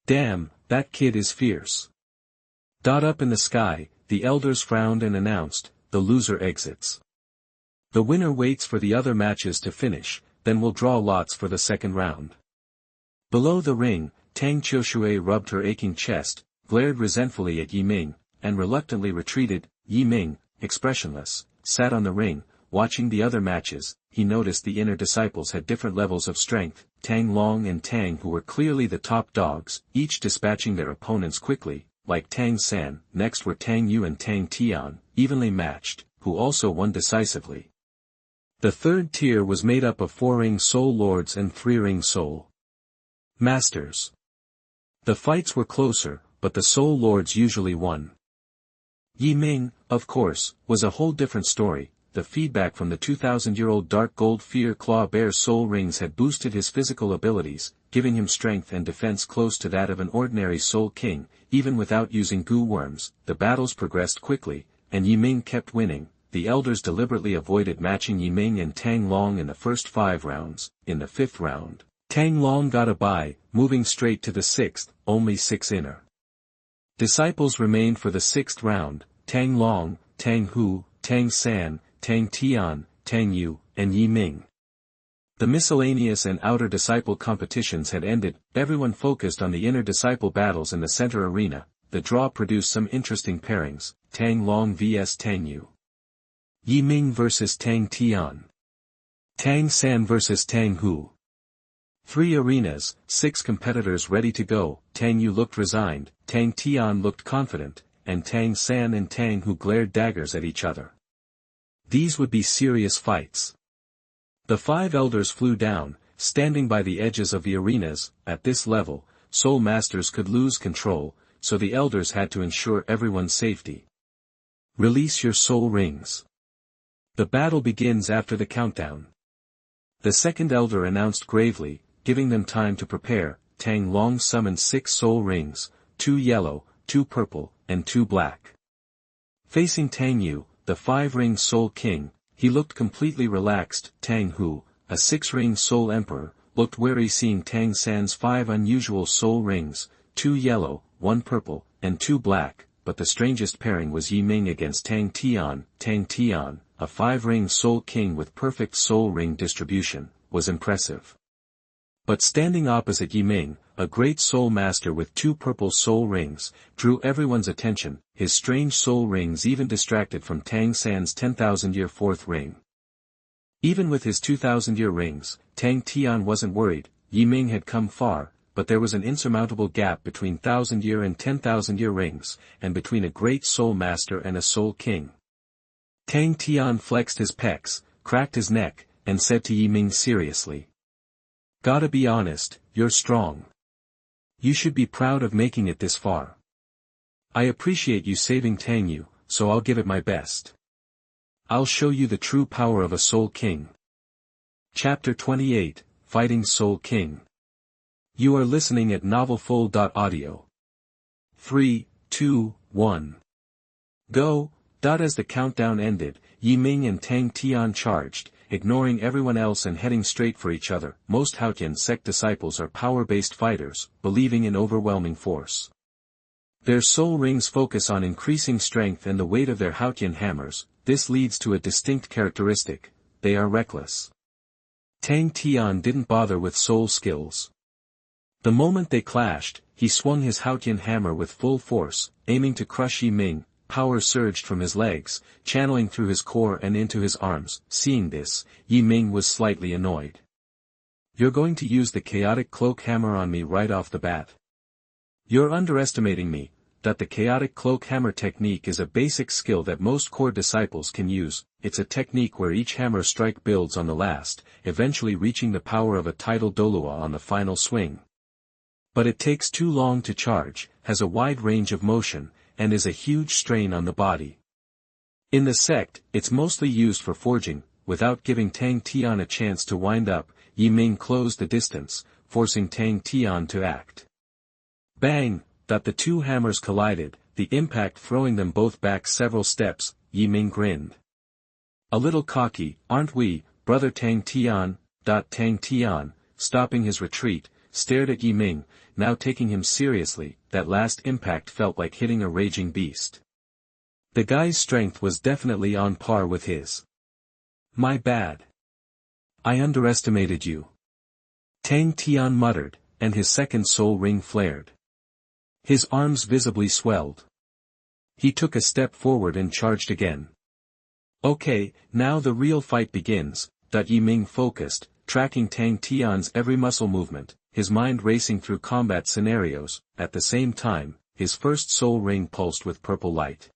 Damn, that kid is fierce. Up in the sky, the elders frowned and announced, the loser exits. The winner waits for the other matches to finish, then we'll draw lots for the second round. Below the ring, Tang Qiushui rubbed her aching chest, glared resentfully at Ming, and reluctantly retreated. Ming, expressionless, sat on the ring, watching the other matches. He noticed the inner disciples had different levels of strength, Tang Long and Tang Hu were clearly the top dogs, each dispatching their opponents quickly. Like Tang San, next were Tang Yu and Tang Tian, evenly matched, who also won decisively. The third tier was made up of 4-ring soul lords and 3-ring soul masters. The fights were closer, but the soul lords usually won. Ming, of course, was a whole different story. The feedback from the 2,000-year-old dark gold fear claw bear soul rings had boosted his physical abilities, giving him strength and defense close to that of an ordinary soul king. Even without using goo worms, the battles progressed quickly, and Ming kept winning. The elders deliberately avoided matching Ming and Tang Long in the first 5 rounds. In the 5th round, Tang Long got a bye, moving straight to the 6th, only 6 inner disciples remained for the 6th round, Tang Long, Tang Hu, Tang San, Tang Tian, Tang Yu, and Ming. The miscellaneous and outer disciple competitions had ended. Everyone focused on the inner disciple battles in the center arena. The draw produced some interesting pairings, Tang Long vs Tang Yu, Ming vs Tang Tian, Tang San vs Tang Hu. 3 arenas, 6 competitors ready to go. Tang Yu looked resigned, Tang Tian looked confident, and Tang San and Tang Hu glared daggers at each other. These would be serious fights. The 5 elders flew down, standing by the edges of the arenas. At this level, soul masters could lose control, so the elders had to ensure everyone's safety. Release your soul rings. The battle begins after the countdown. The second elder announced gravely, giving them time to prepare. Tang Long summoned 6 soul rings, 2 yellow, 2 purple, and 2 black. Facing Tang Yu, the 5-ring soul king, he looked completely relaxed. Tang Hu, a 6-ring soul emperor, looked wary seeing Tang San's 5 unusual soul rings, 2 yellow, 1 purple, and 2 black, but the strangest pairing was Ming against Tang Tian. Tang Tian, a 5-ring soul king with perfect soul ring distribution, was impressive. But standing opposite Ming, a great soul master with 2 purple soul rings, drew everyone's attention. His strange soul rings even distracted from Tang San's 10,000-year 4th ring. Even with his 2,000-year rings, Tang Tian wasn't worried. Ming had come far, but there was an insurmountable gap between 1,000-year and 10,000-year rings, and between a great soul master and a soul king. Tang Tian flexed his pecs, cracked his neck, and said to Ming seriously, "Gotta be honest, you're strong. You should be proud of making it this far. I appreciate you saving Tang Yu, so I'll give it my best. I'll show you the true power of a Soul King." Chapter 28, Fighting Soul King. You are listening at novelfull.audio. 3, 2, 1. Go! As the countdown ended, Ming and Tang Tian charged, ignoring everyone else and heading straight for each other. Most Haotian Sect disciples are power-based fighters, believing in overwhelming force. Their soul rings focus on increasing strength and the weight of their Haotian hammers. This leads to a distinct characteristic: they are reckless. Tang Tian didn't bother with soul skills. The moment they clashed, he swung his Haotian hammer with full force, aiming to crush Ming. Power surged from his legs, channeling through his core and into his arms. Seeing this, Ming was slightly annoyed. "You're going to use the chaotic cloak hammer on me right off the bat? You're underestimating me." that the chaotic cloak hammer technique is a basic skill that most core disciples can use. It's a technique where each hammer strike builds on the last, eventually reaching the power of a tidal Douluo on the final swing. But it takes too long to charge, has a wide range of motion, and is a huge strain on the body. In the sect, it's mostly used for forging. Without giving Tang Tian a chance to wind up, Yi Ming closed the distance, forcing Tang Tian to act. Bang! That the two hammers collided, the impact throwing them both back several steps. Yi Ming grinned. A little cocky, aren't we, brother Tang Tian? Tang Tian, stopping his retreat, stared at Yi Ming, now taking him seriously. That last impact felt like hitting a raging beast. The guy's strength was definitely on par with his. My bad. I underestimated you. Tang Tian muttered, and his second soul ring flared. His arms visibly swelled. He took a step forward and charged again. Okay, now the real fight begins. Yi Ming focused, tracking Tang Tian's every muscle movement, his mind racing through combat scenarios. At the same time, his first soul ring pulsed with purple light.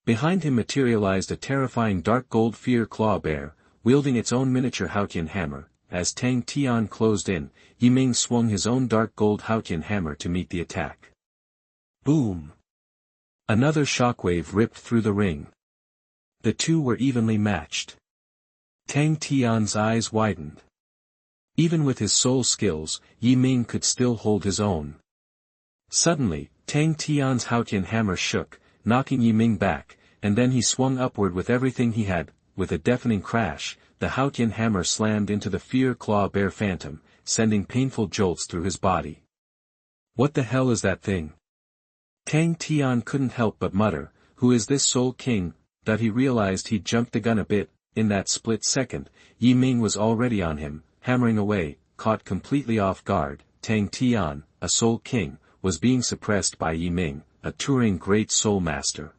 Behind him materialized a terrifying dark gold fear claw bear, wielding its own miniature Haotian hammer. As Tang Tian closed in, Yi Ming swung his own dark gold Haotian hammer to meet the attack. Boom! Another shockwave ripped through the ring. The two were evenly matched. Tang Tian's eyes widened. Even with his soul skills, Yi Ming could still hold his own. Suddenly, Tang Tian's Haotian hammer shook, knocking Yi Ming back, and then he swung upward with everything he had. With a deafening crash, the Haotian hammer slammed into the fear claw bear phantom, sending painful jolts through his body. What the hell is that thing? Tang Tian couldn't help but mutter, who is this soul king? That he realized he'd jumped the gun a bit. In that split second, Yi Ming was already on him, hammering away. Caught completely off guard, Tang Tian, a soul king, was being suppressed by Yi Ming, a touring great soul master.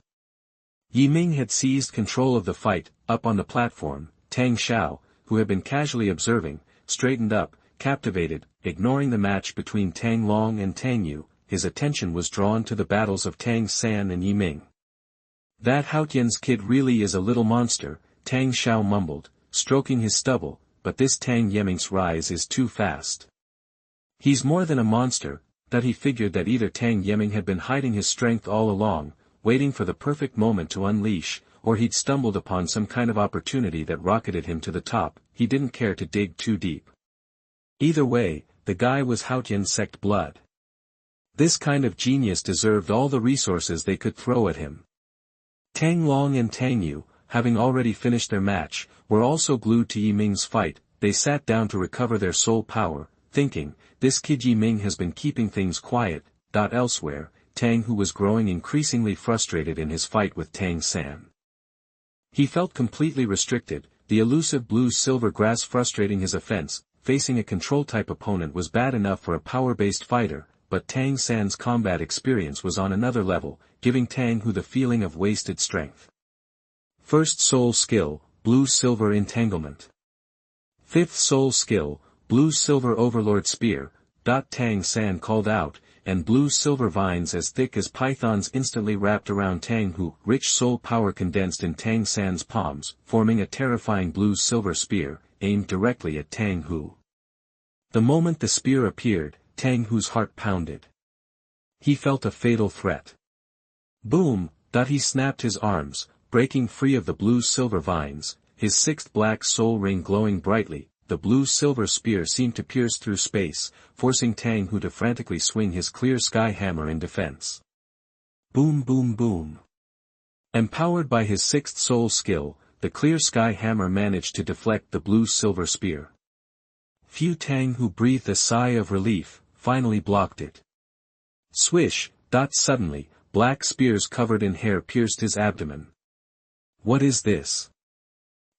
Yi Ming had seized control of the fight. Up on the platform, Tang Xiao, who had been casually observing, straightened up, captivated. Ignoring the match between Tang Long and Tang Yu, his attention was drawn to the battles of Tang San and Yi Ming. That Haotian's kid really is a little monster, Tang Xiao mumbled, stroking his stubble, but this Tang Yeming's rise is too fast. He's more than a monster. That he figured that either Tang Yeming had been hiding his strength all along, waiting for the perfect moment to unleash, or he'd stumbled upon some kind of opportunity that rocketed him to the top. He didn't care to dig too deep. Either way, the guy was Haotian sect blood. This kind of genius deserved all the resources they could throw at him. Tang Long and Tang Yu, having already finished their match, were also glued to Yi Ming's fight. They sat down to recover their soul power, thinking, this kid Yi Ming has been keeping things quiet. Elsewhere, Tang Hu was growing increasingly frustrated in his fight with Tang San. He felt completely restricted, the elusive blue-silver grass frustrating his offense. Facing a control-type opponent was bad enough for a power-based fighter, but Tang San's combat experience was on another level, giving Tang Hu the feeling of wasted strength. First soul skill, blue-silver entanglement. Fifth soul skill, blue-silver overlord spear. Tang San called out, and blue-silver vines as thick as pythons instantly wrapped around Tang Hu. Rich soul power condensed in Tang San's palms, forming a terrifying blue-silver spear, aimed directly at Tang Hu. The moment the spear appeared, Tang Hu's heart pounded. He felt a fatal threat. Boom! He snapped his arms, breaking free of the blue-silver vines, his sixth black soul ring glowing brightly. The blue-silver spear seemed to pierce through space, forcing Tang Hu to frantically swing his clear sky hammer in defense. Boom boom boom. Empowered by his sixth soul skill, the clear sky hammer managed to deflect the blue-silver spear. Phew! Tang Hu breathed a sigh of relief, finally blocked it. Swish! Suddenly, black spears covered in hair pierced his abdomen. What is this?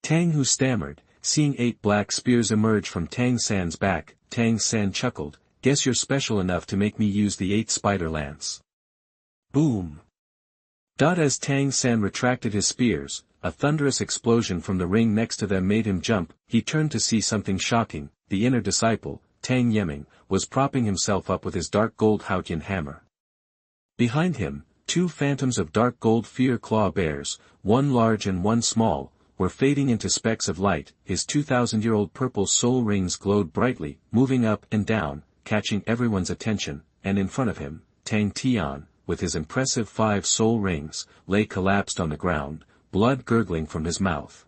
Tang Hu stammered, seeing 8 black spears emerge from Tang San's back. Tang San chuckled, guess you're special enough to make me use the 8 spider lance. Boom! As Tang San retracted his spears, a thunderous explosion from the ring next to them made him jump. He turned to see something shocking. The inner disciple, Tang Yeming, was propping himself up with his dark gold Haotian hammer. Behind him, two phantoms of dark gold fear claw bears, one large and one small, were fading into specks of light. His 2,000-year-old purple soul rings glowed brightly, moving up and down, catching everyone's attention, and in front of him, Tang Tian, with his impressive 5 soul rings, lay collapsed on the ground, blood gurgling from his mouth.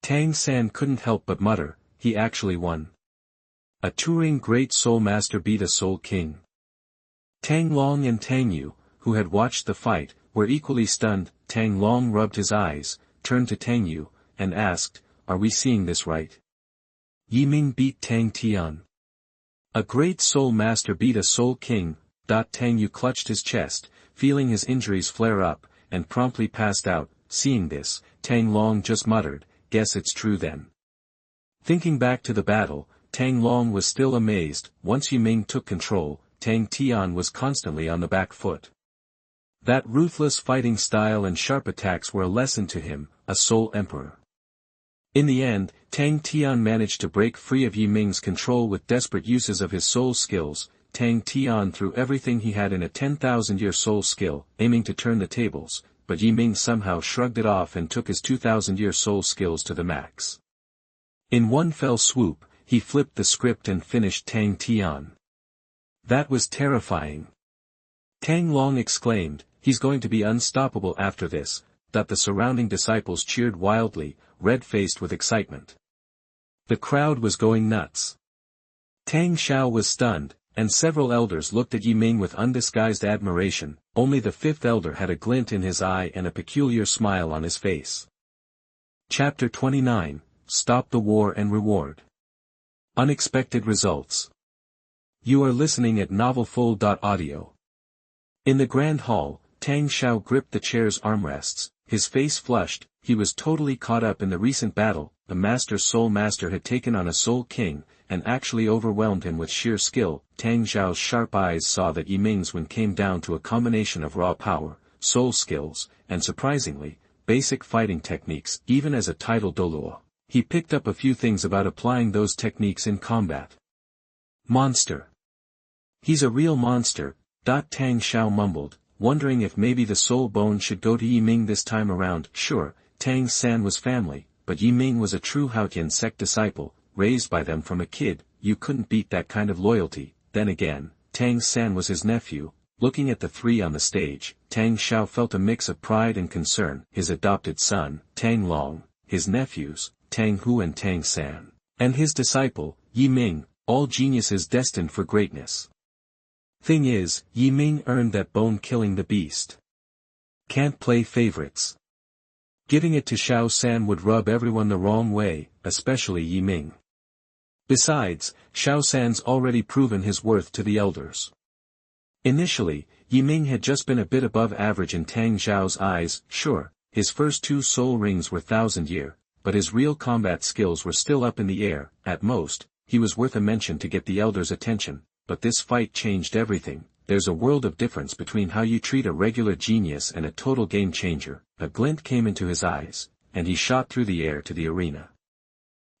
Tang San couldn't help but mutter, he actually won. A touring great soul master beat a soul king. Tang Long and Tang Yu, who had watched the fight, were equally stunned. Tang Long rubbed his eyes, turned to Tang Yu, and asked, "Are we seeing this right? Yi Ming beat Tang Tian. A great soul master beat a soul king." Tang Yu clutched his chest, feeling his injuries flare up, and promptly passed out. Seeing this, Tang Long just muttered, "Guess it's true then." Thinking back to the battle, Tang Long was still amazed. Once Yi Ming took control, Tang Tian was constantly on the back foot. That ruthless fighting style and sharp attacks were a lesson to him, a soul emperor. In the end, Tang Tian managed to break free of Yi Ming's control with desperate uses of his soul skills. Tang Tian threw everything he had in a 10,000-year soul skill, aiming to turn the tables, but Yi Ming somehow shrugged it off and took his 2,000-year soul skills to the max. In one fell swoop, he flipped the script and finished Tang Tian. That was terrifying. Tang Long exclaimed, "He's going to be unstoppable after this." The surrounding disciples cheered wildly, red-faced with excitement. The crowd was going nuts. Tang Xiao was stunned, and several elders looked at Yi Ming with undisguised admiration. Only the 5th elder had a glint in his eye and a peculiar smile on his face. Chapter 29, Stop the War and Reward. Unexpected Results. You are listening at novelfull.audio. In the grand hall, Tang Xiao gripped the chair's armrests, his face flushed. He was totally caught up in the recent battle. The Master Soul Master had taken on a Soul King, and actually overwhelmed him with sheer skill. Tang Xiao's sharp eyes saw that Yi Ming's win came down to a combination of raw power, soul skills, and surprisingly, basic fighting techniques. Even as a titled Douluo, he picked up a few things about applying those techniques in combat. Monster. He's a real monster, Tang Xiao mumbled, wondering if maybe the soul bone should go to Yi Ming this time around. Sure, Tang San was family, but Yi Ming was a true Haotian Sect disciple, raised by them from a kid. You couldn't beat that kind of loyalty. Then again, Tang San was his nephew. Looking at the 3 on the stage, Tang Xiao felt a mix of pride and concern. His adopted son, Tang Long, his nephews, Tang Hu and Tang San, and his disciple, Yi Ming, all geniuses destined for greatness. Thing is, Yi Ming earned that bone killing the beast. Can't play favorites. Giving it to Xiao San would rub everyone the wrong way, especially Yi Ming. Besides, Xiao San's already proven his worth to the elders. Initially, Yi Ming had just been a bit above average in Tang Xiao's eyes. Sure, his first 2 soul rings were 1,000-year, but his real combat skills were still up in the air. At most, he was worth a mention to get the elders' attention. But this fight changed everything. There's a world of difference between how you treat a regular genius and a total game changer. A glint came into his eyes, and he shot through the air to the arena.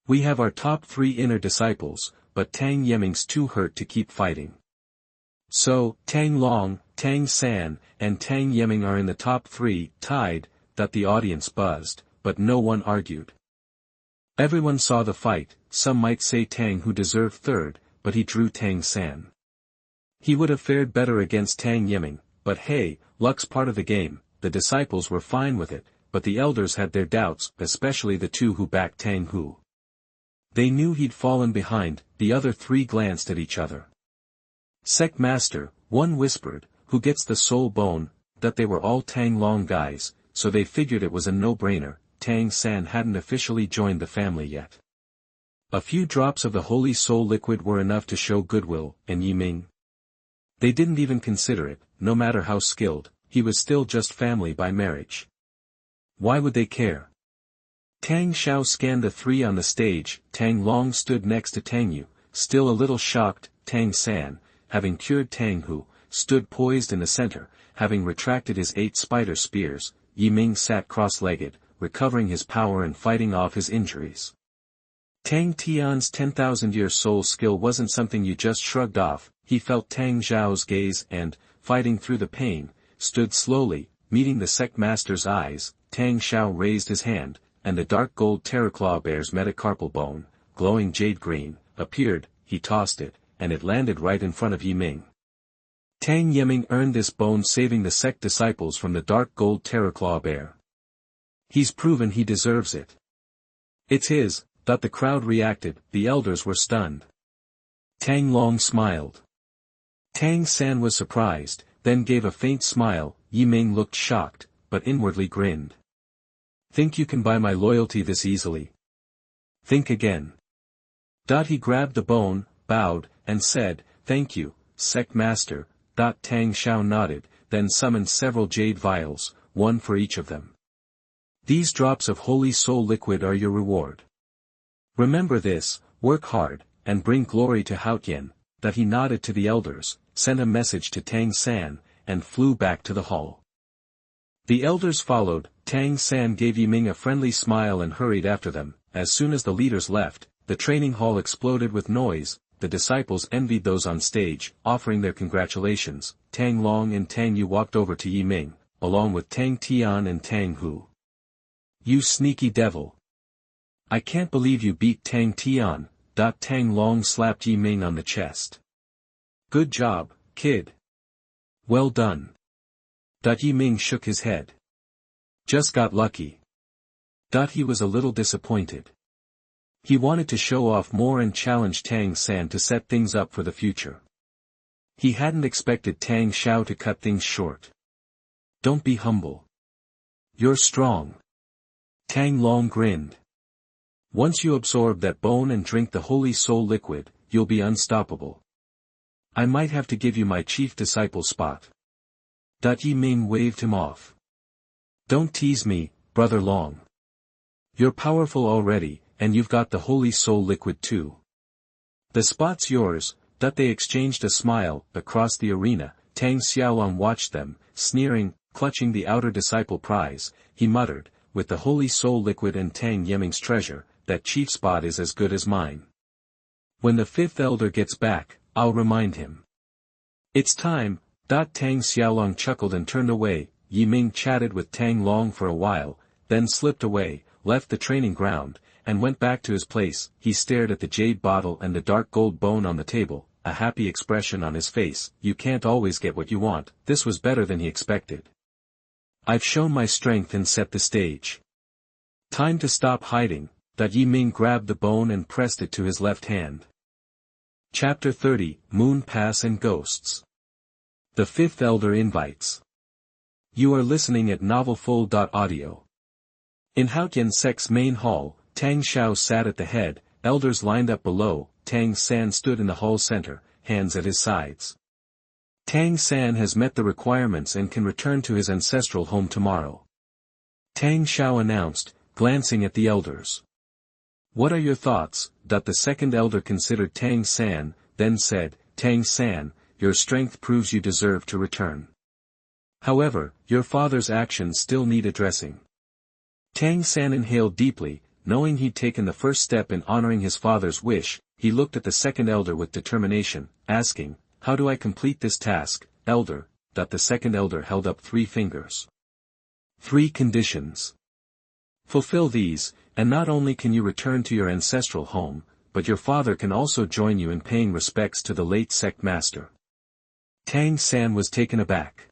We have our top 3 inner disciples, but Tang Yeming's too hurt to keep fighting. So, Tang Long, Tang San, and Tang Yeming are in the top 3, tied. The audience buzzed, but no one argued. Everyone saw the fight. Some might say Tang Hu deserved 3rd, but he drew Tang San. He would have fared better against Tang Yeming, but hey, luck's part of the game. The disciples were fine with it, but the elders had their doubts, especially the 2 who backed Tang Hu. They knew he'd fallen behind. The other 3 glanced at each other. Sect Master, one whispered, who gets the soul bone. They were all Tang Long guys, so they figured it was a no-brainer. Tang San hadn't officially joined the family yet. A few drops of the holy soul liquid were enough to show goodwill. And Yi Ming? They didn't even consider it. No matter how skilled, he was still just family by marriage. Why would they care? Tang Xiao scanned the 3 on the stage. Tang Long stood next to Tang Yu, still a little shocked. Tang San, having cured Tang Hu, stood poised in the center, having retracted his 8 spider spears. Yi Ming sat cross-legged, recovering his power and fighting off his injuries. Tang Tian's 10,000-year soul skill wasn't something you just shrugged off. He felt Tang Xiao's gaze and, fighting through the pain, stood slowly, meeting the sect master's eyes. Tang Xiao raised his hand, and the dark gold terraclaw bear's metacarpal bone, glowing jade green, appeared. He tossed it, and it landed right in front of Yi Ming. Tang Yiming earned this bone, saving the sect disciples from the dark gold terraclaw bear. He's proven he deserves it. It's his, thought the crowd reacted. The elders were stunned. Tang Long smiled. Tang San was surprised, then gave a faint smile. Yi Ming looked shocked, but inwardly grinned. Think you can buy my loyalty this easily? Think again. He grabbed the bone, bowed, and said, "Thank you, Sect Master." Tang Xiao nodded, then summoned several jade vials, one for each of them. These drops of holy soul liquid are your reward. Remember this, work hard, and bring glory to Haotian. He nodded to the elders, sent a message to Tang San, and flew back to the hall. The elders followed. Tang San gave Yi Ming a friendly smile and hurried after them. As soon as the leaders left, the training hall exploded with noise. The disciples envied those on stage, offering their congratulations. Tang Long and Tang Yu walked over to Yi Ming, along with Tang Tian and Tang Hu. You sneaky devil! I can't believe you beat Tang Tian. Tang Long slapped Yi Ming on the chest. Good job, kid. Well done. Yi Ming shook his head. Just got lucky. He was a little disappointed. He wanted to show off more and challenge Tang San to set things up for the future. He hadn't expected Tang Xiao to cut things short. Don't be humble. You're strong. Tang Long grinned. Once you absorb that bone and drink the holy soul liquid, you'll be unstoppable. I might have to give you my chief disciple spot. Yi Ming waved him off. Don't tease me, Brother Long. You're powerful already, and you've got the holy soul liquid too. The spot's yours. They exchanged a smile. Across the arena, Tang Xiaolong watched them, sneering, clutching the outer disciple prize. He muttered, with the holy soul liquid and Tang Yiming's treasure, that chief spot is as good as mine. When the fifth elder gets back, I'll remind him. It's time. Tang Xiaolong chuckled and turned away. Yi Ming chatted with Tang Long for a while, then slipped away, left the training ground, and went back to his place. He stared at the jade bottle and the dark gold bone on the table, a happy expression on his face. You can't always get what you want. This was better than he expected. I've shown my strength and set the stage. Time to stop hiding. Yi Ming grabbed the bone and pressed it to his left hand. Chapter 30, Moon Pass and Ghosts. The Fifth Elder Invites. You are listening at NovelFull.audio. In Haotian Sect's main hall, Tang Xiao sat at the head, elders lined up below. Tang San stood in the hall center, hands at his sides. Tang San has met the requirements and can return to his ancestral home tomorrow. Tang Xiao announced, glancing at the elders. What are your thoughts? The second elder considered Tang San, then said, Tang San, your strength proves you deserve to return. However, your father's actions still need addressing. Tang San inhaled deeply, knowing he'd taken the first step in honoring his father's wish. He looked at the second elder with determination, asking, how do I complete this task, elder? The second elder held up 3 fingers. 3 conditions. Fulfill these, and not only can you return to your ancestral home, but your father can also join you in paying respects to the late sect master. Tang San was taken aback.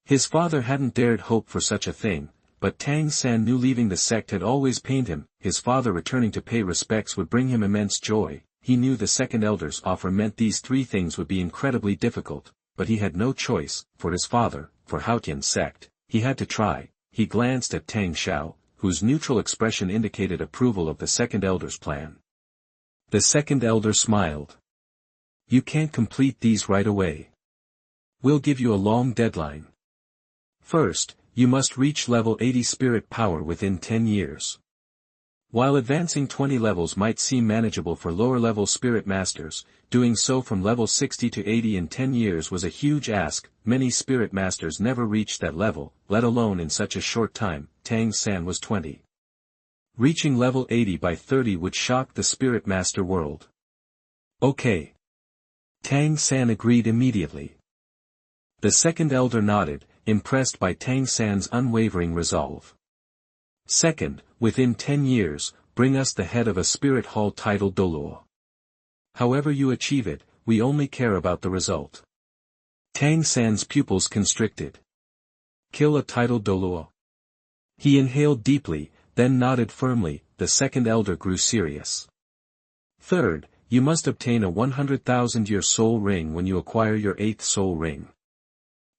His father hadn't dared hope for such a thing, but Tang San knew leaving the sect had always pained him. His father returning to pay respects would bring him immense joy. He knew the second elder's offer meant these 3 things would be incredibly difficult, but he had no choice. For his father, for Haotian sect, he had to try. He glanced at Tang Xiao, whose neutral expression indicated approval of the second elder's plan. The second elder smiled. You can't complete these right away. We'll give you a long deadline. First, you must reach level 80 spirit power within 10 years. While advancing 20 levels might seem manageable for lower-level spirit masters, doing so from level 60 to 80 in 10 years was a huge ask. Many spirit masters never reached that level, let alone in such a short time. Tang San was 20. Reaching level 80 by 30 would shock the spirit master world. Okay. Tang San agreed immediately. The second elder nodded, impressed by Tang San's unwavering resolve. Second, within 10 years, bring us the head of a spirit hall titled Douluo. However you achieve it, we only care about the result. Tang San's pupils constricted. Kill a titled Douluo. He inhaled deeply, then nodded firmly. The second elder grew serious. Third, you must obtain a 100,000-year soul ring when you acquire your 8th soul ring.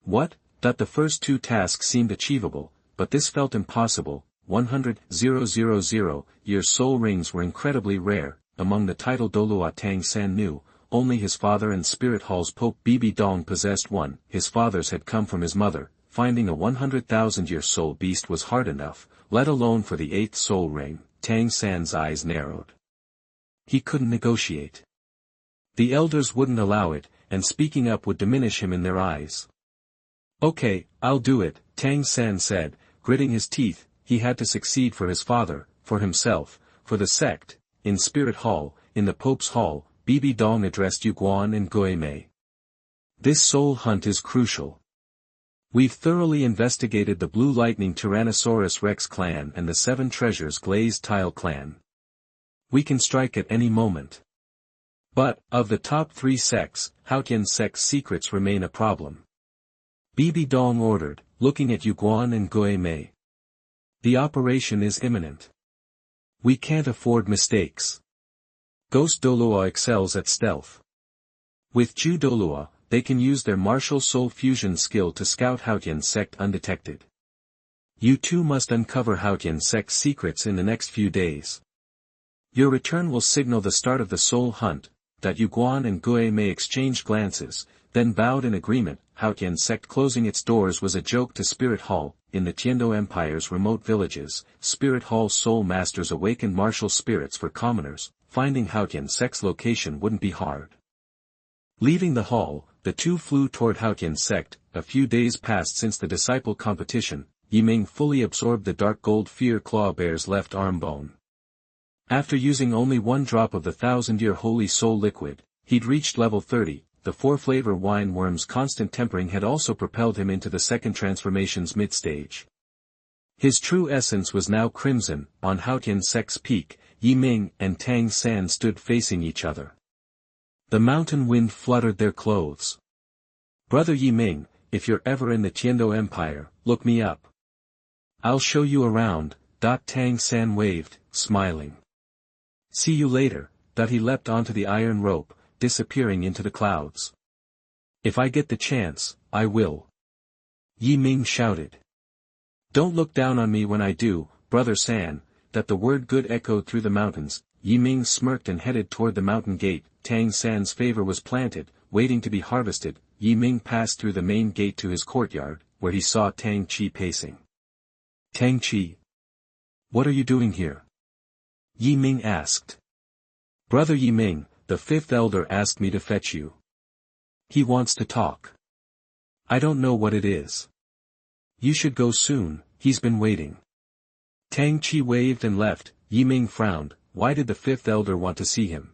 What? That the first 2 tasks seemed achievable, but this felt impossible. 100,000-year soul rings were incredibly rare. Among the titled Douluo Tang San knew, only his father and Spirit Hall's Pope Bibi Dong possessed one. His father's had come from his mother. Finding a 100,000-year soul beast was hard enough, let alone for the 8th soul ring. Tang San's eyes narrowed. He couldn't negotiate. The elders wouldn't allow it, and speaking up would diminish him in their eyes. Okay, I'll do it, Tang San said, gritting his teeth. He had to succeed for his father, for himself, for the sect. In Spirit Hall, in the Pope's Hall, Bibi Dong addressed Yu Guan and Guimei. This soul hunt is crucial. We've thoroughly investigated the Blue Lightning Tyrannosaurus Rex clan and the 7 Treasures Glazed Tile clan. We can strike at any moment. But, of the top 3 sects, Haotian sect's secrets remain a problem. Bibi Dong ordered, looking at Yu Guan and Guimei. The operation is imminent. We can't afford mistakes. Ghost Douluo excels at stealth. With Ju Douluo, they can use their martial soul fusion skill to scout Haotian sect undetected. You too must uncover Haotian sect's secrets in the next few days. Your return will signal the start of the soul hunt. That Yu Guan and Guimei exchanged glances, then bowed in agreement. Haotian sect closing its doors was a joke to Spirit Hall. In the Tiando Empire's remote villages, Spirit Hall soul masters awakened martial spirits for commoners. Finding Haotian sect's location wouldn't be hard. Leaving the hall, the two flew toward Haotian sect. A few days passed since the disciple competition. Ming fully absorbed the dark gold fear claw bear's left arm bone. After using only 1 drop of the 1,000-year holy soul liquid, he'd reached level 30. The 4-flavor wine worm's constant tempering had also propelled him into the second transformation's mid-stage. His true essence was now crimson. On Haotian sect's peak, Ming and Tang San stood facing each other. The mountain wind fluttered their clothes. Brother Ming, if you're ever in the Tiando Empire, look me up. I'll show you around. Tang San waved, smiling. See you later. He leapt onto the iron rope, disappearing into the clouds. If I get the chance, I will. Ming shouted. Don't look down on me when I do, Brother San. The word good echoed through the mountains. Ming smirked and headed toward the mountain gate. Tang San's favor was planted, waiting to be harvested. Ming passed through the main gate to his courtyard, where he saw Tang Chi pacing. Tang Chi. What are you doing here? Ming asked. Brother Ming, the 5th elder asked me to fetch you. He wants to talk. I don't know what it is. You should go soon, he's been waiting. Tang Chi waved and left. Ming frowned. Why did the 5th elder want to see him?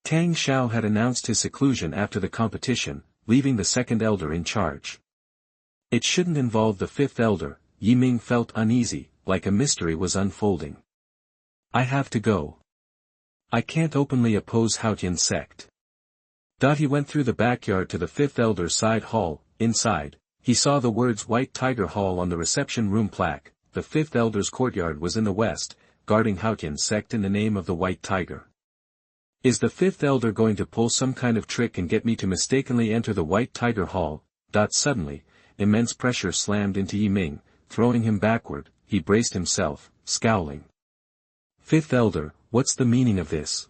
Tang Xiao had announced his seclusion after the competition, leaving the 2nd elder in charge. It shouldn't involve the 5th elder. Ming felt uneasy, like a mystery was unfolding. I have to go. I can't openly oppose Haotian sect. He went through the backyard to the 5th elder's side hall. Inside, he saw the words White Tiger Hall on the reception room plaque. The 5th elder's courtyard was in the west, guarding Haotian sect in the name of the White Tiger. Is the 5th elder going to pull some kind of trick and get me to mistakenly enter the White Tiger Hall? Suddenly, immense pressure slammed into Ming, throwing him backward. He braced himself, scowling. 5th elder, what's the meaning of this?